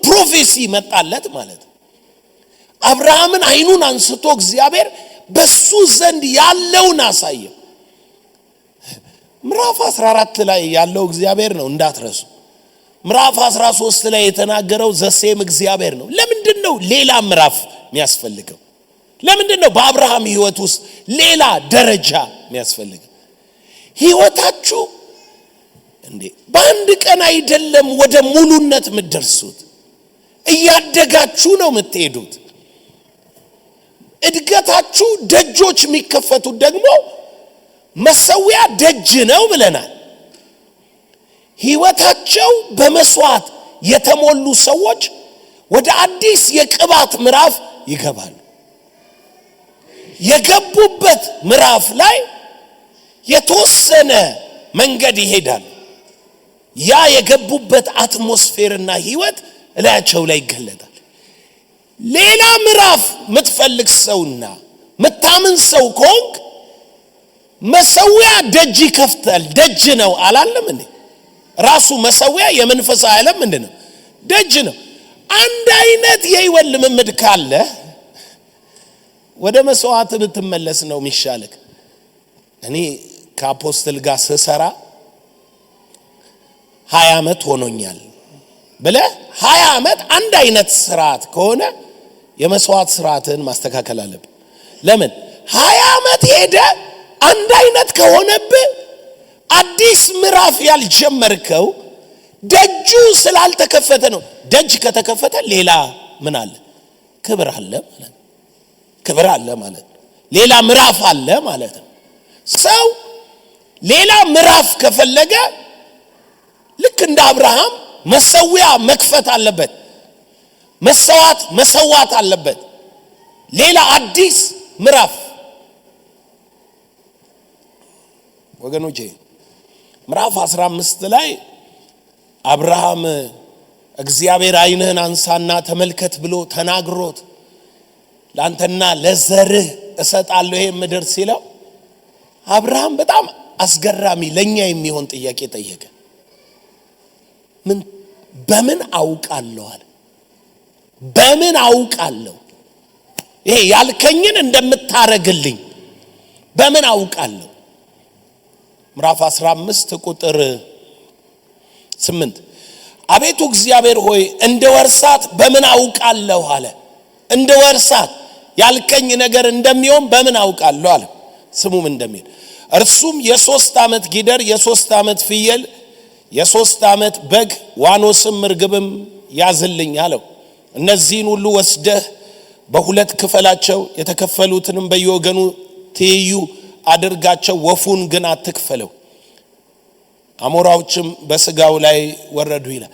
ፕሮፌሲ መጣለት ማለት ነው። አብርሃምን አይኑን አንስቶ እግዚአብሔር በሱ ዘንድ ያለውን አሳየው። ምዕራፍ 14 ላይ ያለው እግዚአብሔር ነው እንዳትረሱ። ምዕራፍ 13 ላይ የተናገረው ዘሴም እግዚአብሔር ነው። ለምንድነው ሌላ ምዕራፍ የሚያስፈልገው? ለምንድነው በአብርሃም ሕይወት ውስጥ ሌላ ደረጃ የሚያስፈልገው? ሕይወታችሁ እንዴ በአንድ ቀን አይደለም ወደ ሙሉነት የምትደርሱት። እያደጋችሁ ነው የምትሄዱት። እድገታችሁ ደጆች የሚከፈቱት ደግሞ መሰዊያ ደጅ ነው ብለናል። ሕይወታቸው በመስዋዕት የተሞሉ ሰዎች ወደ አዲስ የቅባት ምዕራፍ ይገባሉ። የገቡበት ምዕራፍ ላይ የተወሰነ መንገድ ይሄዳል። ያ የገቡበት አትሞስፌርና ሕይወት እላያቸው ላይ ይገለጣል። ሌላ ምዕራፍ ምትፈልግ ሰውና ምታምን ሰው ከሆንክ መሰዊያ ደጅ ይከፍታል። ደጅ ነው አላለም እንዴ? ራሱ መሰዊያ የመንፈስ ዓለም ምንድነው? ደጅ ነው። አንድ አይነት የሕይወት ልምምድ ካለ ወደ መስዋዕት ብትመለስ ነው የሚሻልክ። እኔ ከአፖስትል ጋር ስሰራ 20 ዓመት ሆኖኛል ብለህ 20 ዓመት አንድ አይነት ስርዓት ከሆነ የመስዋዕት ስርዓትን ማስተካከል አለብህ። ለምን 20 ዓመት ሄደ አንድ አይነት ከሆነብህ አዲስ ምዕራፍ ያልጀመርከው ደጁ ስላልተከፈተ ነው። ደጅ ከተከፈተ ሌላ ምን አለ? ክብር አለ ማለት ነው። ክብር አለ ማለት ነው። ሌላ ምዕራፍ አለ ማለት ነው። ሰው ሌላ ምዕራፍ ከፈለገ ልክ እንደ አብርሃም መሰዊያ መክፈት አለበት። መሰዋት አለበት። ሌላ አዲስ ምዕራፍ ወገኖቼ ምዕራፍ 15 ላይ አብርሃም እግዚአብሔር ዓይንህን አንሳና ተመልከት ብሎ ተናግሮት ላንተና ለዘርህ እሰጣለሁ ይሄ ምድር ሲለው አብርሃም በጣም አስገራሚ ለኛ የሚሆን ጥያቄ ጠየቀ። በምን አውቃለሁ አለ። በምን አውቃለሁ ይሄ ያልከኝን እንደምታረግልኝ በምን አውቃለሁ? ምዕራፍ 15 ቁጥር 8 አቤቱ እግዚአብሔር ሆይ እንደ ወርሳት በምን አውቃለሁ አለ። እንደ ወርሳት ያልከኝ ነገር እንደሚሆን በምን አውቃለሁ አለ። ስሙም እንደሚል እርሱም የ3 ዓመት ጊደር፣ የ3 ዓመት ፍየል፣ የ3 ዓመት በግ፣ ዋኖስም ርግብም ያዝልኝ አለው። እነዚህን ሁሉ ወስደህ በሁለት ክፈላቸው፣ የተከፈሉትንም በየወገኑ ትይዩ አድርጋቸው፣ ወፉን ግን አትክፈለው። አሞራዎችም በስጋው ላይ ወረዱ ይላል።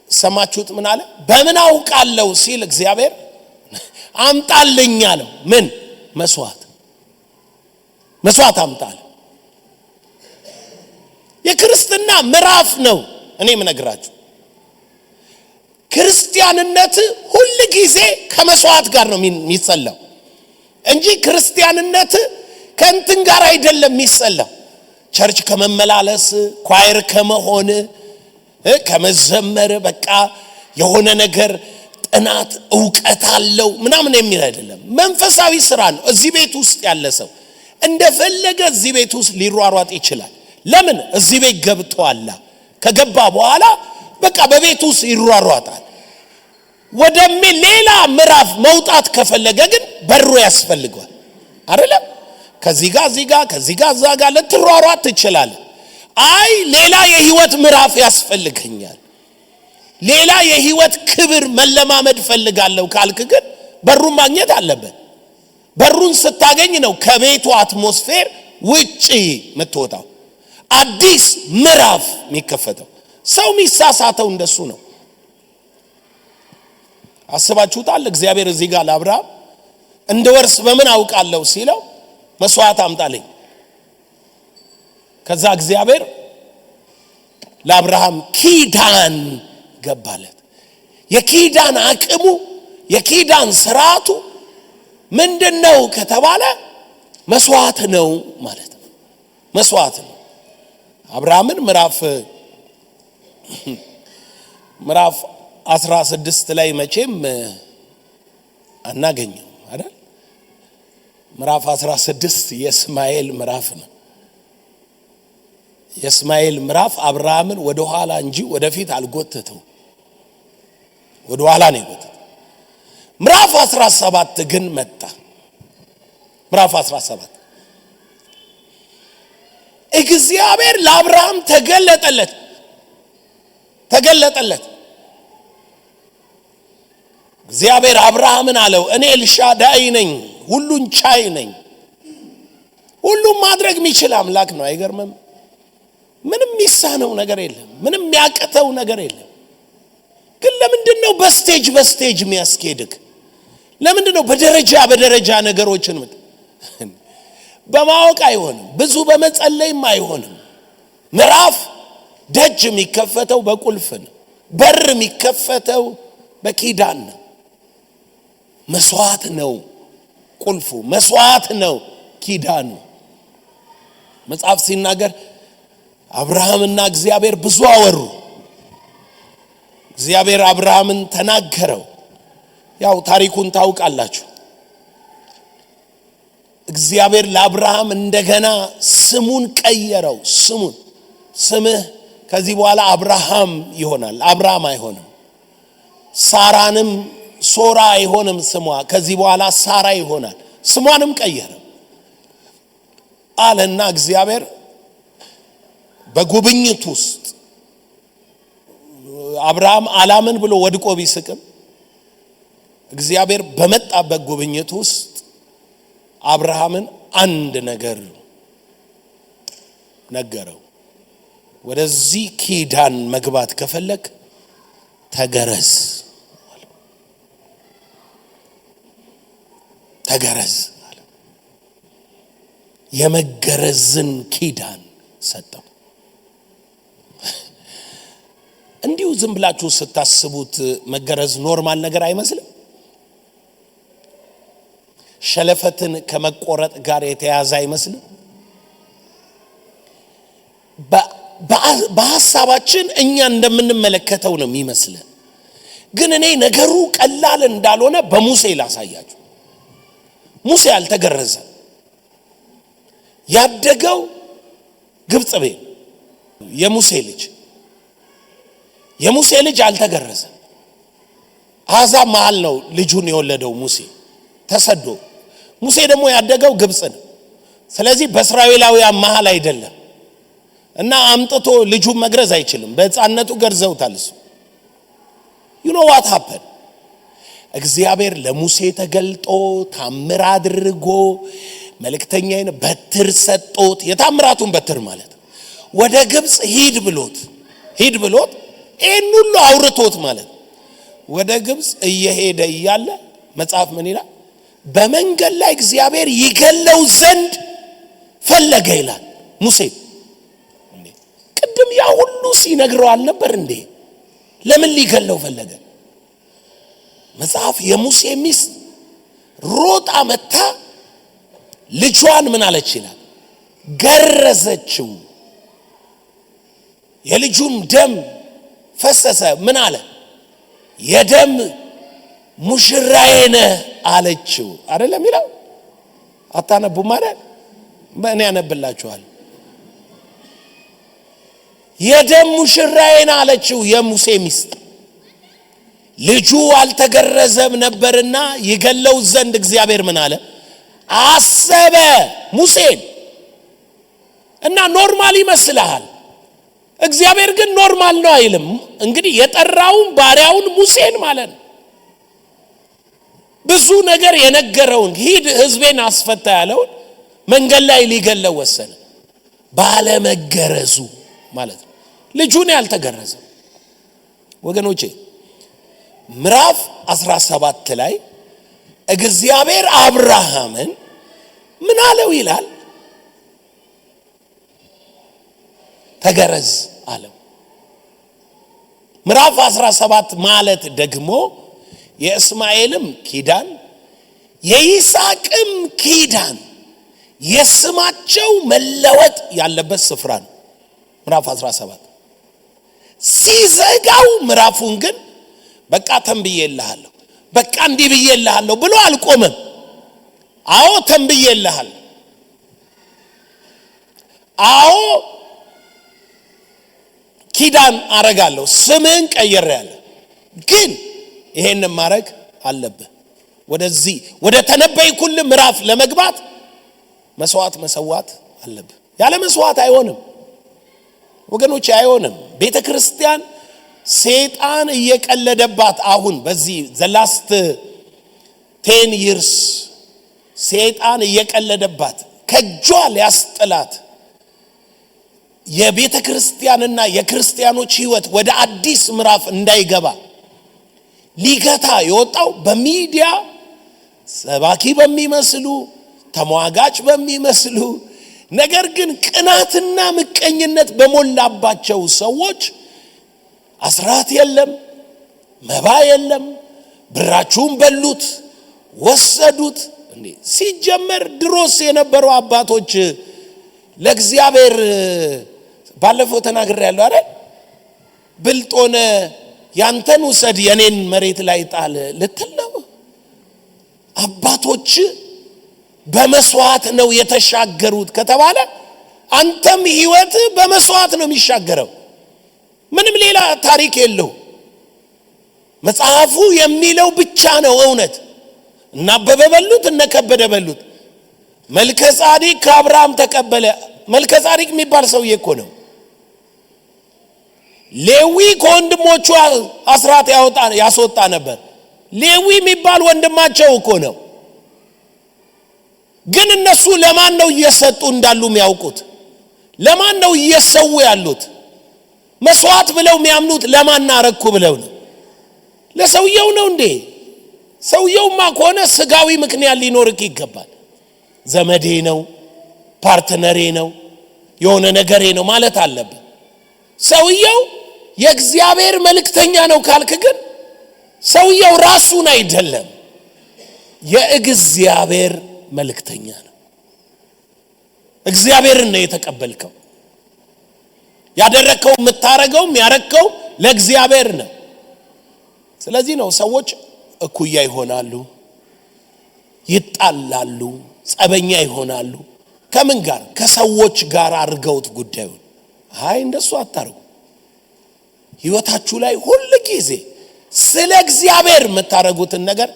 ሰማችሁት? ምን አለ? በምን አውቃለሁ ሲል እግዚአብሔር አምጣልኝ አለው። ምን? መስዋዕት አምጣል። የክርስትና ምዕራፍ ነው። እኔ ምነግራችሁ ክርስቲያንነት ሁሉ ጊዜ ከመስዋዕት ጋር ነው የሚሰላው እንጂ ክርስቲያንነት ከእንትን ጋር አይደለም የሚሰላው። ቸርች ከመመላለስ ኳየር ከመሆን ከመዘመር በቃ የሆነ ነገር ጥናት ዕውቀት አለው ምናምን የሚል አይደለም። መንፈሳዊ ስራ ነው። እዚህ ቤት ውስጥ ያለ ሰው እንደፈለገ እዚህ ቤት ውስጥ ሊሯሯጥ ይችላል። ለምን? እዚህ ቤት ገብቷል። ከገባ በኋላ በቃ በቤት ውስጥ ይሯሯጣል። ወደም ሌላ ምዕራፍ መውጣት ከፈለገ ግን በሩ ያስፈልገዋል አይደለም? ከዚህ ጋር እዚህ ጋር ከዚህ ጋር እዛ ጋር ልትሯሯጥ ትችላለህ። አይ ሌላ የህይወት ምዕራፍ ያስፈልገኛል፣ ሌላ የህይወት ክብር መለማመድ ፈልጋለሁ ካልክ ግን በሩን ማግኘት አለበት። በሩን ስታገኝ ነው ከቤቱ አትሞስፌር ውጪ የምትወጣው፣ አዲስ ምዕራፍ የሚከፈተው። ሰው የሚሳሳተው እንደሱ ነው። አስባችሁታል? እግዚአብሔር እዚህ ጋር ለአብርሃም እንደ ወርስ በምን አውቃለሁ ሲለው መስዋዕት አምጣልኝ። ከዛ እግዚአብሔር ለአብርሃም ኪዳን ገባለት። የኪዳን አቅሙ የኪዳን ስርዓቱ ምንድነው ከተባለ መስዋዕት ነው ማለት ነው። መስዋዕት ነው። አብርሃምን ምዕራፍ 16 ላይ መቼም አናገኘው አይደል? ምዕራፍ 16 የእስማኤል ምዕራፍ ነው። የእስማኤል ምዕራፍ አብርሃምን ወደ ኋላ እንጂ ወደፊት አልጎተተው፣ ወደ ኋላ ነው የጎተተው። ምዕራፍ 17 ግን መጣ። ምዕራፍ 17 እግዚአብሔር ለአብርሃም ተገለጠለት። እግዚአብሔር አብርሃምን አለው እኔ ኤልሻዳይ ነኝ፣ ሁሉን ቻይ ነኝ። ሁሉም ማድረግ የሚችል አምላክ ነው። አይገርምም? ምንም የሚሳነው ነገር የለም፣ ምንም የሚያቅተው ነገር የለም። ግን ለምንድነው በስቴጅ የሚያስኬድክ? ለምንድነው በደረጃ ነገሮችን በማወቅ አይሆንም፣ ብዙ በመጸለይም አይሆንም። ምዕራፍ ደጅ የሚከፈተው በቁልፍ ነው። በር የሚከፈተው በኪዳን ነው። መስዋዕት ነው ቁልፉ፣ መስዋዕት ነው ኪዳኑ። መጽሐፍ ሲናገር አብርሃምና እግዚአብሔር ብዙ አወሩ። እግዚአብሔር አብርሃምን ተናገረው። ያው ታሪኩን ታውቃላችሁ። እግዚአብሔር ለአብርሃም እንደገና ስሙን ቀየረው። ስምህ ከዚህ በኋላ አብርሃም ይሆናል፣ አብርሃም አይሆንም። ሳራንም ሶራ አይሆንም ስሟ፣ ከዚህ በኋላ ሳራ ይሆናል። ስሟንም ቀየረ አለና እግዚአብሔር በጉብኝት ውስጥ አብርሃም አላምን ብሎ ወድቆ ቢስቅም እግዚአብሔር በመጣበት ጉብኝት ውስጥ አብርሃምን አንድ ነገር ነገረው። ወደዚህ ኪዳን መግባት ከፈለክ ተገረዝ፣ ተገረዝ አለ። የመገረዝን ኪዳን ሰጠው። እንዲሁ ዝም ብላችሁ ስታስቡት መገረዝ ኖርማል ነገር አይመስልም። ሸለፈትን ከመቆረጥ ጋር የተያዘ አይመስልም። በሐሳባችን እኛ እንደምንመለከተው ነው የሚመስለን። ግን እኔ ነገሩ ቀላል እንዳልሆነ በሙሴ ላሳያችሁ። ሙሴ አልተገረዘ፣ ያደገው ግብጽ ቤት። የሙሴ ልጅ አልተገረዘ። አሕዛብ መሃል ነው ልጁን የወለደው ሙሴ ተሰዶ። ሙሴ ደግሞ ያደገው ግብጽ ነው። ስለዚህ በእስራኤላውያን መሃል አይደለም እና አምጥቶ ልጁን መግረዝ አይችልም። በሕፃንነቱ ገርዘውታል። እሱ you know what happened? እግዚአብሔር ለሙሴ ተገልጦ ታምር አድርጎ መልእክተኛዬን በትር ሰጥቶት፣ የታምራቱን በትር ማለት ወደ ግብጽ ሂድ ብሎት ይህን ሁሉ አውርቶት ማለት ወደ ግብጽ እየሄደ እያለ መጽሐፍ ምን ይላል? በመንገድ ላይ እግዚአብሔር ይገለው ዘንድ ፈለገ ይላል ሙሴ። ቅድም ያ ሁሉ ሲነግረው አልነበር እንዴ? ለምን ሊገለው ፈለገ? መጽሐፍ የሙሴ ሚስት ሮጣ መታ ልጇን ምን አለች ይላል? ገረዘችው። የልጁም ደም ፈሰሰ። ምን አለ? የደም ሙሽራዬ ነህ አለችው። አይደለም ይላል? አታነቡም አይደል? በእኔ ያነብላችኋል። የደም ሙሽራዬ ነህ አለችው የሙሴ ሚስት። ልጁ አልተገረዘም ነበርና ይገለው ዘንድ እግዚአብሔር ምን አለ? አሰበ ሙሴን። እና ኖርማል ይመስልሃል። እግዚአብሔር ግን ኖርማል ነው አይልም። እንግዲህ የጠራውን ባሪያውን ሙሴን ማለት ነው። ብዙ ነገር የነገረውን ሂድ ህዝቤን አስፈታ ያለውን መንገድ ላይ ሊገለው ወሰነ። ባለመገረዙ ማለት ነው። ልጁን ያልተገረዘ ወገኖቼ ምዕራፍ 17 ላይ እግዚአብሔር አብርሃምን ምን አለው ይላል? ተገረዝ አለው። ምዕራፍ 17 ማለት ደግሞ የእስማኤልም ኪዳን የይስሐቅም ኪዳን የስማቸው መለወጥ ያለበት ስፍራ ነው። ምዕራፍ 17 ሲዘጋው ምዕራፉን ግን በቃ ተንብዬልሃለሁ፣ በቃ እንዲህ ብዬልሃለሁ ብሎ አልቆመም። አዎ ተንብዬልሃለሁ፣ አዎ ኪዳን አረጋለሁ፣ ስምህን ቀይሬያለሁ፣ ግን ይሄንን ማድረግ አለብህ። ወደዚህ ወደ ተነበይኩልህ ምዕራፍ ለመግባት መስዋዕት መሰዋት አለብህ። ያለ መስዋዕት አይሆንም ወገኖች፣ አይሆንም። ቤተ ክርስቲያን ሰይጣን እየቀለደባት አሁን በዚህ the last 10 years ሰይጣን እየቀለደባት ከጇ ሊያስጥላት የቤተ ክርስቲያንና የክርስቲያኖች ህይወት ወደ አዲስ ምዕራፍ እንዳይገባ ሊገታ የወጣው በሚዲያ ሰባኪ በሚመስሉ ተሟጋች በሚመስሉ ነገር ግን ቅናትና ምቀኝነት በሞላባቸው ሰዎች አስራት የለም፣ መባ የለም፣ ብራችሁን በሉት፣ ወሰዱት። እንዴ ሲጀመር ድሮስ የነበሩ አባቶች ለእግዚአብሔር ባለፈው ተናግሬያለሁ አይደል? ብልጦነ ያንተን ውሰድ የኔን መሬት ላይ ጣል ልትል ነው። አባቶች በመስዋዕት ነው የተሻገሩት ከተባለ አንተም ህይወት በመስዋዕት ነው የሚሻገረው። ምንም ሌላ ታሪክ የለው። መጽሐፉ የሚለው ብቻ ነው እውነት። እና አበበ በሉት እነ ከበደ በሉት መልከ ጻዲቅ ከአብርሃም ተቀበለ። መልከ ጻዲቅ የሚባል ሰውዬ እኮ ነው። ሌዊ ከወንድሞቹ አስራት ያስወጣ ነበር። ሌዊ የሚባል ወንድማቸው እኮ ነው። ግን እነሱ ለማን ነው እየሰጡ እንዳሉ የሚያውቁት? ለማን ነው እየሰው ያሉት? መስዋዕት ብለው የሚያምኑት ለማን አረኩ ብለው ነው? ለሰውየው ነው እንዴ? ሰውየውማ ከሆነ ስጋዊ ምክንያት ሊኖርክ ይገባል። ዘመዴ ነው፣ ፓርትነሬ ነው፣ የሆነ ነገሬ ነው ማለት አለበት። ሰውየው የእግዚአብሔር መልእክተኛ ነው ካልክ ግን ሰውየው ራሱን አይደለም፣ የእግዚአብሔር መልእክተኛ ነው። እግዚአብሔርን ነው የተቀበልከው። ያደረከው የምታረገው ያረከው ለእግዚአብሔር ነው። ስለዚህ ነው ሰዎች እኩያ ይሆናሉ፣ ይጣላሉ፣ ጸበኛ ይሆናሉ። ከምን ጋር? ከሰዎች ጋር አርገውት ጉዳዩ። አይ እንደሱ አታርጉ። ህይወታችሁ ላይ ሁሉ ጊዜ ስለ እግዚአብሔር የምታረጉትን ነገር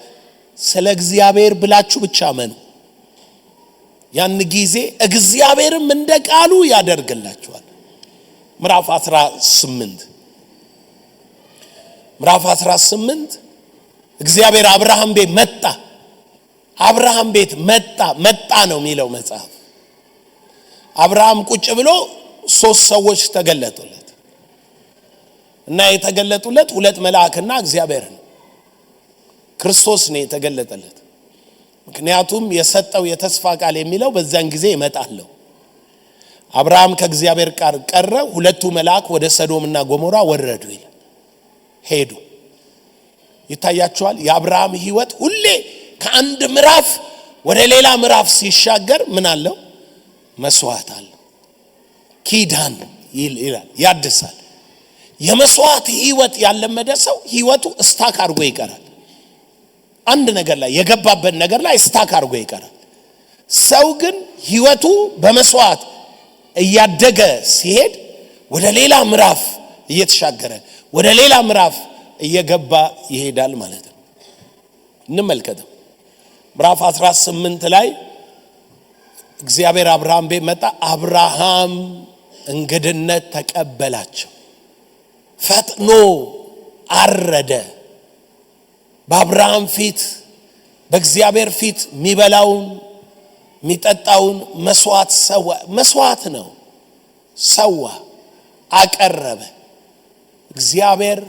ስለ እግዚአብሔር ብላችሁ ብቻ መኑ። ያን ጊዜ እግዚአብሔርም እንደ ቃሉ ያደርግላችኋል። ምዕራፍ 18 እግዚአብሔር አብርሃም ቤት መጣ። አብርሃም ቤት መጣ ነው የሚለው መጽሐፍ። አብርሃም ቁጭ ብሎ 3 ሰዎች ተገለጡለት እና የተገለጡለት 2 መላእክና እግዚአብሔር ነው። ክርስቶስ ነው የተገለጠለት። ምክንያቱም የሰጠው የተስፋ ቃል የሚለው በዛን ጊዜ ይመጣለው። አብርሃም ከእግዚአብሔር ጋር ቀረ። 2 መላእክ ወደ ሰዶምና ጎሞራ ወረዱ ይላል። ሄዱ። ይታያቸዋል። የአብርሃም ህይወት ሁሌ ከአንድ ምዕራፍ ወደ ሌላ ምዕራፍ ሲሻገር ምን አለው? መስዋዕት አለው። ኪዳን ይላል፣ ያድሳል። የመስዋዕት ህይወት ያለመደ ሰው ህይወቱ ስታክ አድርጎ ይቀራል። አንድ ነገር ላይ የገባበት ነገር ላይ ስታክ አድርጎ ይቀራል። ሰው ግን ህይወቱ በመስዋዕት እያደገ ሲሄድ ወደ ሌላ ምዕራፍ እየተሻገረ ወደ ሌላ ምዕራፍ እየገባ ይሄዳል ማለት ነው። እንመልከተው። ምዕራፍ 18 ላይ እግዚአብሔር አብርሃም ቤት መጣ። አብርሃም እንግድነት ተቀበላቸው። ፈጥኖ አረደ። በአብርሃም ፊት በእግዚአብሔር ፊት የሚበላውን የሚጠጣውን መስዋዕት ሰዋ። መስዋዕት ነው። ሰዋ፣ አቀረበ። እግዚአብሔር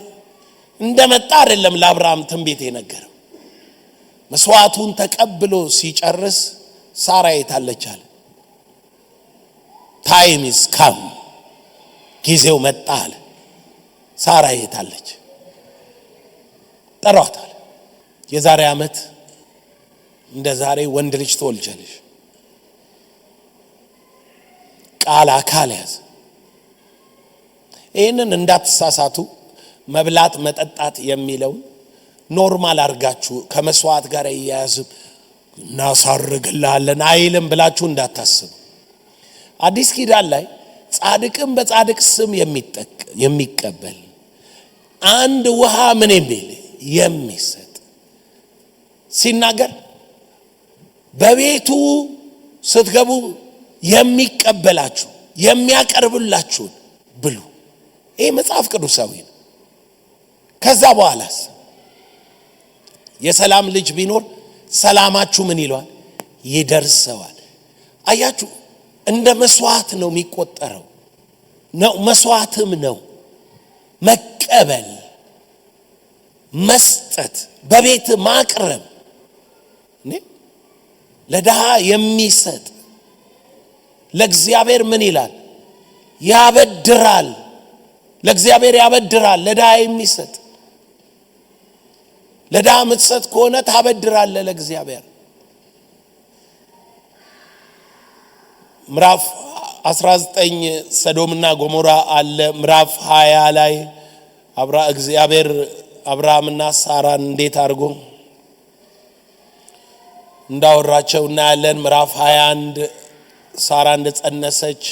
እንደመጣ አይደለም ለአብርሃም ትንቢት የነገረው። መስዋዕቱን ተቀብሎ ሲጨርስ ሳራ የታለች አለ። ታይም ኢዝ ካም፣ ጊዜው መጣ አለ። ሳራ የታለች? ጠሯት አለ። የዛሬ ዓመት እንደ ዛሬ ወንድ ልጅ ትወልጃለሽ። ቃል አካል ያዘ። ይህንን እንዳትሳሳቱ። መብላት መጠጣት የሚለው ኖርማል አርጋችሁ ከመስዋዕት ጋር እያያዝም እናሳርግልሃለን አይልም ብላችሁ እንዳታስቡ። አዲስ ኪዳን ላይ ጻድቅም በጻድቅ ስም የሚቀበል አንድ ውሃ ምን የሚል የሚሰጥ ሲናገር በቤቱ ስትገቡ የሚቀበላችሁ የሚያቀርብላችሁ ብሉ። ይህ መጽሐፍ ቅዱሳዊ ነው። ከዛ በኋላስ የሰላም ልጅ ቢኖር ሰላማችሁ ምን ይለዋል? ይደርሰዋል። አያችሁ፣ እንደ መስዋዕት ነው የሚቆጠረው። ነው መስዋዕትም ነው መቀበል፣ መስጠት፣ በቤት ማቅረብ። ለድሃ የሚሰጥ ለእግዚአብሔር ምን ይላል? ያበድራል። ለእግዚአብሔር ያበድራል። ለድሃ የሚሰጥ ለድሃ የምትሰጥ ከሆነ ታበድራለህ ለእግዚአብሔር። ምዕራፍ 19 ሰዶምና ጎሞራ አለ። ምዕራፍ 20 ላይ እግዚአብሔር አብርሃምና ሳራን እንዴት አድርጎ እንዳወራቸው እናያለን። ምዕራፍ 21 ሳራ እንደጸነሰች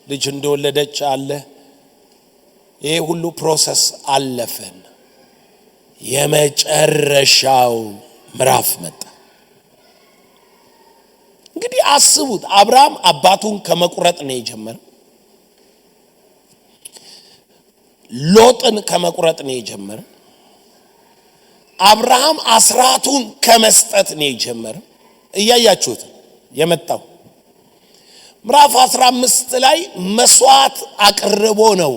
ልጅ እንደወለደች አለ። ይሄ ሁሉ ፕሮሰስ አለፈን። የመጨረሻው ምዕራፍ መጣ። እንግዲህ አስቡት፣ አብርሃም አባቱን ከመቁረጥ ነው የጀመረው። ሎጥን ከመቁረጥ ነው የጀመረው። አብርሃም አስራቱን ከመስጠት ነው የጀመረው። እያያችሁት የመጣው ምዕራፍ 15 ላይ መስዋዕት አቅርቦ ነው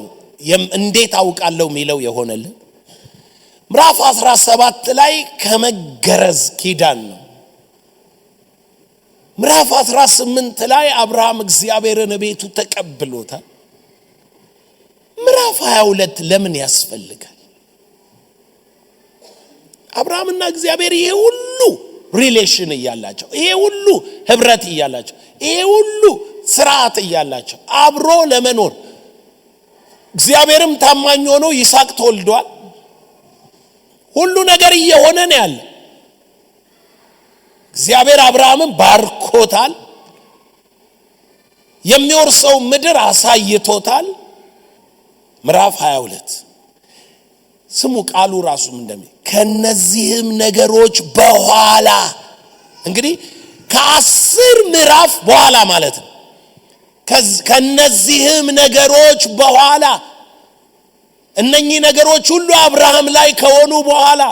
እንዴት አውቃለሁ የሚለው የሆነልን። ምዕራፍ 17 ላይ ከመገረዝ ኪዳን ነው። ምዕራፍ 18 ላይ አብርሃም እግዚአብሔርን ቤቱ ተቀብሎታል። ምዕራፍ 22 ለምን ያስፈልጋል? አብርሃምና እግዚአብሔር ይሄ ሁሉ ሪሌሽን እያላቸው፣ ይሄ ሁሉ ህብረት እያላቸው፣ ይሄ ሁሉ ስርዓት እያላቸው አብሮ ለመኖር እግዚአብሔርም ታማኝ ሆኖ ይስሐቅ ተወልዷል። ሁሉ ነገር እየሆነ ነው ያለ። እግዚአብሔር አብርሃምን ባርኮታል። የሚወርሰው ምድር አሳይቶታል። ምዕራፍ 22 ስሙ ቃሉ ራሱ እንደሚል ከነዚህም ነገሮች በኋላ እንግዲህ ከ10 ምዕራፍ በኋላ ማለት ነው። ከነዚህም ነገሮች በኋላ እነኚህ ነገሮች ሁሉ አብርሃም ላይ ከሆኑ በኋላ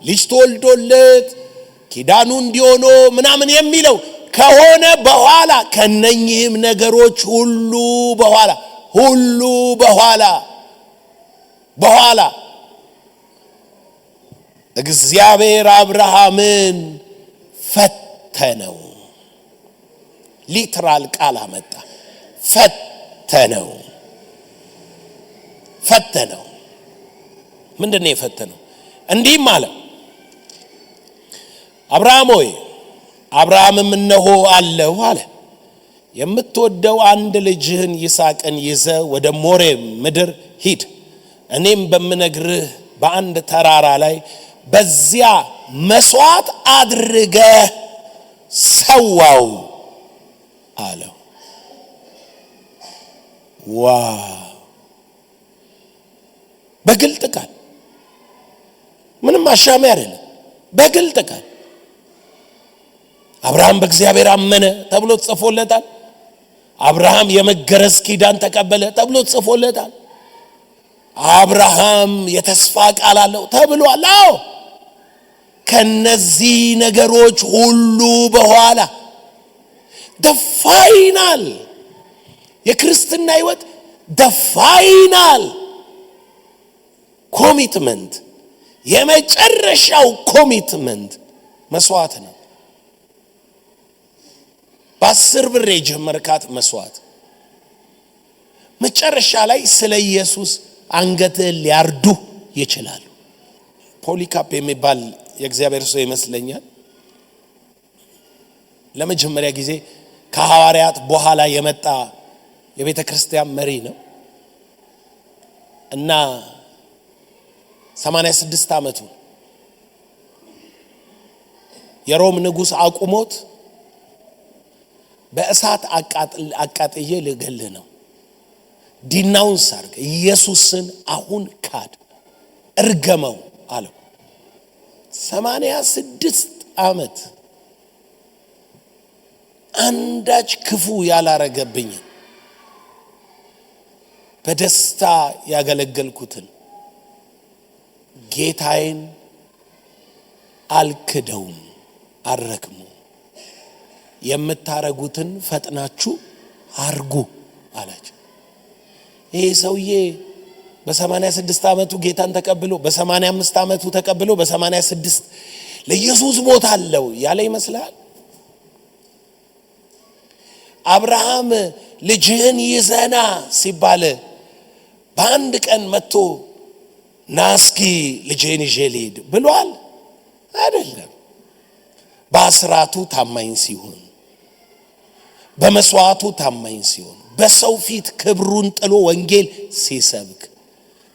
ልጅ ተወልዶለት ኪዳኑ እንዲሆኖ ምናምን የሚለው ከሆነ በኋላ ከነኚህም ነገሮች ሁሉ በኋላ እግዚአብሔር አብርሃምን ፈተነው። ሊትራል ቃል አመጣ። ፈተነው። ምንድነው የፈተነው? እንዲህም አለ፣ አብርሃም ሆይ፣ አብርሃምም እነሆ አለሁ አለ። የምትወደው አንድ ልጅህን ይስሐቅን ይዘህ ወደ ሞሬብ ምድር ሂድ። እኔም በምነግርህ በአንድ ተራራ ላይ በዚያ መስዋዕት አድርገህ ሰዋው አለው። ዋው! በግልጥ ቃል፣ ምንም አሻሚ አይደለም። በግልጥ ቃል አብርሃም በእግዚአብሔር አመነ ተብሎ ተጽፎለታል። አብርሃም የመገረዝ ኪዳን ተቀበለ ተብሎ ተጽፎለታል። አብርሃም የተስፋ ቃል አለው ተብሏል። አዎ፣ ከነዚህ ነገሮች ሁሉ በኋላ ፋይናል የክርስትና ህይወት ፋይናል ኮሚትመንት፣ የመጨረሻው ኮሚትመንት መስዋዕት ነው። በ10 ብር የጀመርካት መስዋዕት መጨረሻ ላይ ስለ ኢየሱስ አንገትህን ሊያርዱ ይችላሉ። ፖሊካፕ የሚባል የእግዚአብሔር ሰው ይመስለኛል ለመጀመሪያ ጊዜ ከሐዋርያት በኋላ የመጣ የቤተ ክርስቲያን መሪ ነው እና 86 ዓመቱ የሮም ንጉሥ አቁሞት በእሳት አቃጥዬ ልገልህ ነው፣ ዲናውንስ አድርግ፣ ኢየሱስን አሁን ካድ፣ እርገመው አለው። 86 ዓመት አንዳች ክፉ ያላረገብኝ በደስታ ያገለገልኩትን ጌታዬን አልክደውም፣ አረክሙ፣ የምታረጉትን ፈጥናችሁ አርጉ አላቸው። ይሄ ሰውዬ በ86 ዓመቱ ጌታን ተቀብሎ በ85 ዓመቱ ተቀብሎ በ86 ለኢየሱስ ሞት አለው ያለ ይመስላል። አብርሃም ልጅህን ይዘና ሲባል በአንድ ቀን መጥቶ ናስኪ ልጅህን ይዤ ልሂድ ብሏል አይደለም። በአስራቱ ታማኝ ሲሆን፣ በመስዋዕቱ ታማኝ ሲሆን፣ በሰው ፊት ክብሩን ጥሎ ወንጌል ሲሰብክ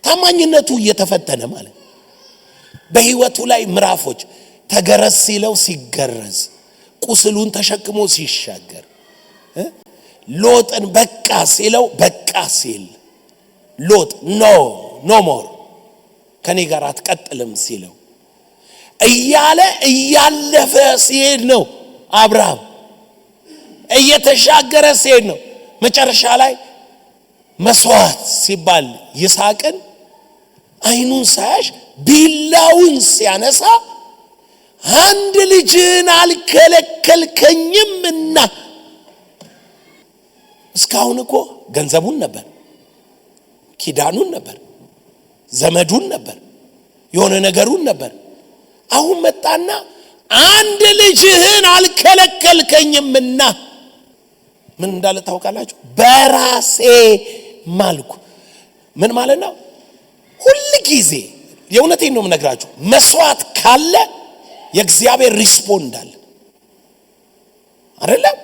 ታማኝነቱ እየተፈተነ ማለት በህይወቱ ላይ ምዕራፎች ተገረዝ ሲለው ሲገረዝ፣ ቁስሉን ተሸክሞ ሲሻገር፣ ሎጥን በቃ ሲለው በቃ ሲል፣ ሎጥ ኖ ሞር ከኔ ጋር አትቀጥልም ሲለው እያለፈ ሲሄድ ነው አብርሃም እየተሻገረ ሲሄድ ነው መጨረሻ ላይ መስዋዕት ሲባል ይስሐቅን አይኑን ሳያሽ ቢላውን ሲያነሳ አንድ ልጅን አልከለከልከኝምና እስካሁን እኮ ገንዘቡን ነበር ኪዳኑን ነበር ዘመዱን ነበር የሆነ ነገሩን ነበር አሁን መጣና አንድ ልጅህን አልከለከልከኝምና ምን እንዳለ ታውቃላችሁ በራሴ ማልኩ ምን ማለት ነው ሁሉ ጊዜ የእውነቴን ነው የምነግራችሁ መስዋዕት ካለ የእግዚአብሔር ሪስፖንድ አለ አይደለም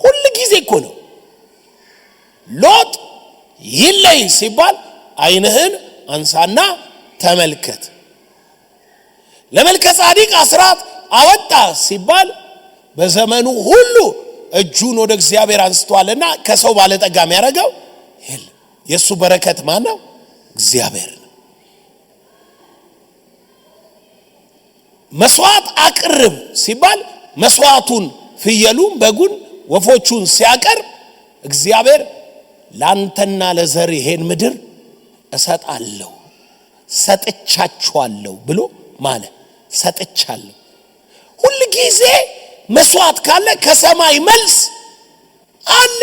ሁሉ ጊዜ እኮ ነው ሎጥ ይለይ ሲባል አይንህን አንሳና ተመልከት ለመልከ ጻዲቅ አስራት አወጣ ሲባል በዘመኑ ሁሉ እጁን ወደ እግዚአብሔር አንስቷልና ከሰው ባለጠጋ የሚያደርገው የለም የሱ በረከት ማን ነው እግዚአብሔር ነው መስዋዕት አቅርብ ሲባል መስዋዕቱን ፍየሉን በጉን ወፎቹን ሲያቀርብ እግዚአብሔር ላንተና ለዘር ይሄን ምድር እሰጣለሁ ሰጥቻችኋለሁ ብሎ ማለት ሰጥቻለሁ ሁሉ ጊዜ መስዋዕት ካለ ከሰማይ መልስ አለ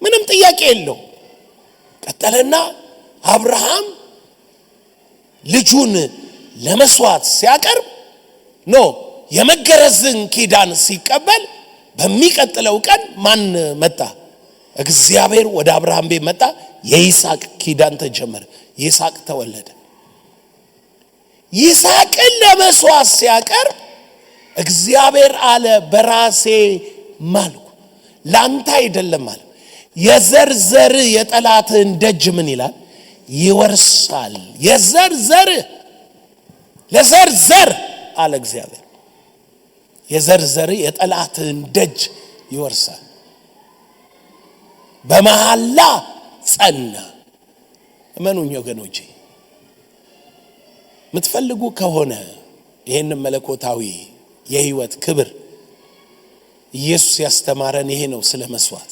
ምንም ጥያቄ የለው ቀጠለና አብርሃም ልጁን ለመስዋዕት ሲያቀርብ የመገረዝን ኪዳን ሲቀበል በሚቀጥለው ቀን ማን መጣ እግዚአብሔር ወደ አብርሃም ቤት መጣ የይስሐቅ ኪዳን ተጀመረ ይስሐቅ ተወለደ ይስሐቅን ለመስዋዕት ሲያቀርብ እግዚአብሔር አለ በራሴ ማልኩ ላንተ አይደለም ማለት የዘርዘር የጠላትን ደጅ ምን ይላል ይወርሳል የዘርዘር ለዘርዘር አለ እግዚአብሔር የዘርዘር የጠላትን ደጅ ይወርሳል በመሐላ ጸና እመኑኝ ወገኖቼ ምትፈልጉ ከሆነ ይሄን መለኮታዊ የህይወት ክብር ኢየሱስ ያስተማረን ይሄ ነው ስለ መስዋዕት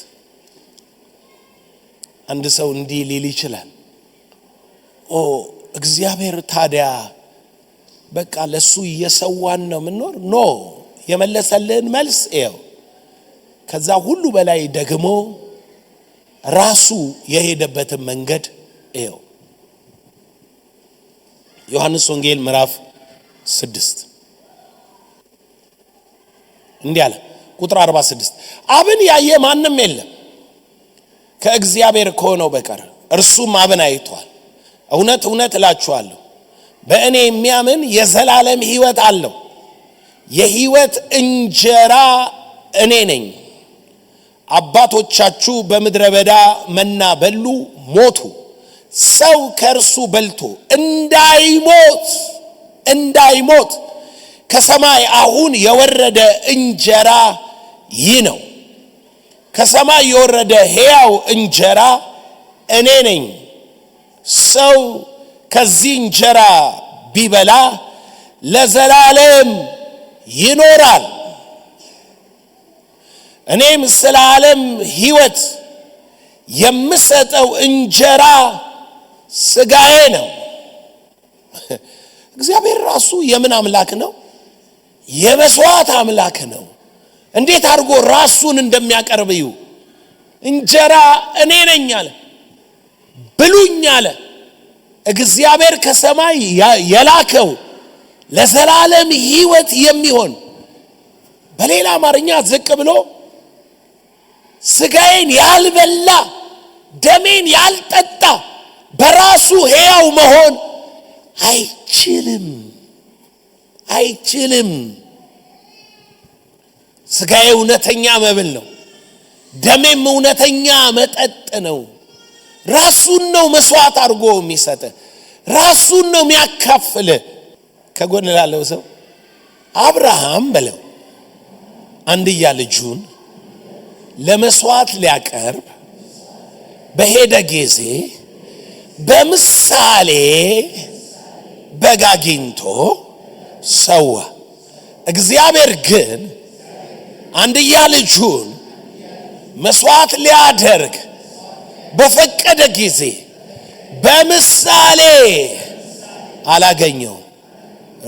አንድ ሰው እንዲህ ሊል ይችላል እግዚአብሔር ታዲያ በቃ ለሱ እየሰዋን ነው ምንኖር የመለሰልን መልስ ይኸው ከዛ ሁሉ በላይ ደግሞ ራሱ የሄደበትን መንገድ ይኸው ዮሐንስ ወንጌል ምዕራፍ 6 እንዲህ አለ ቁጥር 46 አብን ያየ ማንም የለም ከእግዚአብሔር ከሆነው በቀር እርሱም አብን አይቷል እውነት እውነት እላችኋለሁ በእኔ የሚያምን የዘላለም ሕይወት አለው የሕይወት እንጀራ እኔ ነኝ አባቶቻችሁ በምድረ በዳ መና በሉ ሞቱ ሰው ከእርሱ በልቶ እንዳይሞት ከሰማይ አሁን የወረደ እንጀራ ይህ ነው ከሰማይ የወረደ ሕያው እንጀራ እኔ ነኝ ሰው ከዚህ እንጀራ ቢበላ ለዘላለም ይኖራል እኔም ስለ ዓለም ሕይወት የምሰጠው እንጀራ ስጋዬ ነው እግዚአብሔር ራሱ የምን አምላክ ነው የመስዋዕት አምላክ ነው እንዴት አድርጎ ራሱን እንደሚያቀርብዩ እንጀራ እኔ ነኝ አለ ብሉኝ አለ እግዚአብሔር ከሰማይ የላከው ለዘላለም ሕይወት የሚሆን በሌላ አማርኛ ዝቅ ብሎ ስጋዬን ያልበላ ደሜን ያልጠጣ በራሱ ሕያው መሆን አይችልም ስጋዬ እውነተኛ መብል ነው ደሜም እውነተኛ መጠጥ ነው ራሱን ነው መስዋዕት አድርጎ የሚሰጥ ራሱን ነው የሚያካፍል ከጎን ላለው ሰው አብርሃም በለው አንድያ ልጁን ለመስዋዕት ሊያቀርብ በሄደ ጊዜ በምሳሌ በግ አግኝቶ ሰዋ። እግዚአብሔር ግን አንድያ ልጁን መስዋዕት ሊያደርግ በፈቀደ ጊዜ በምሳሌ አላገኘው፣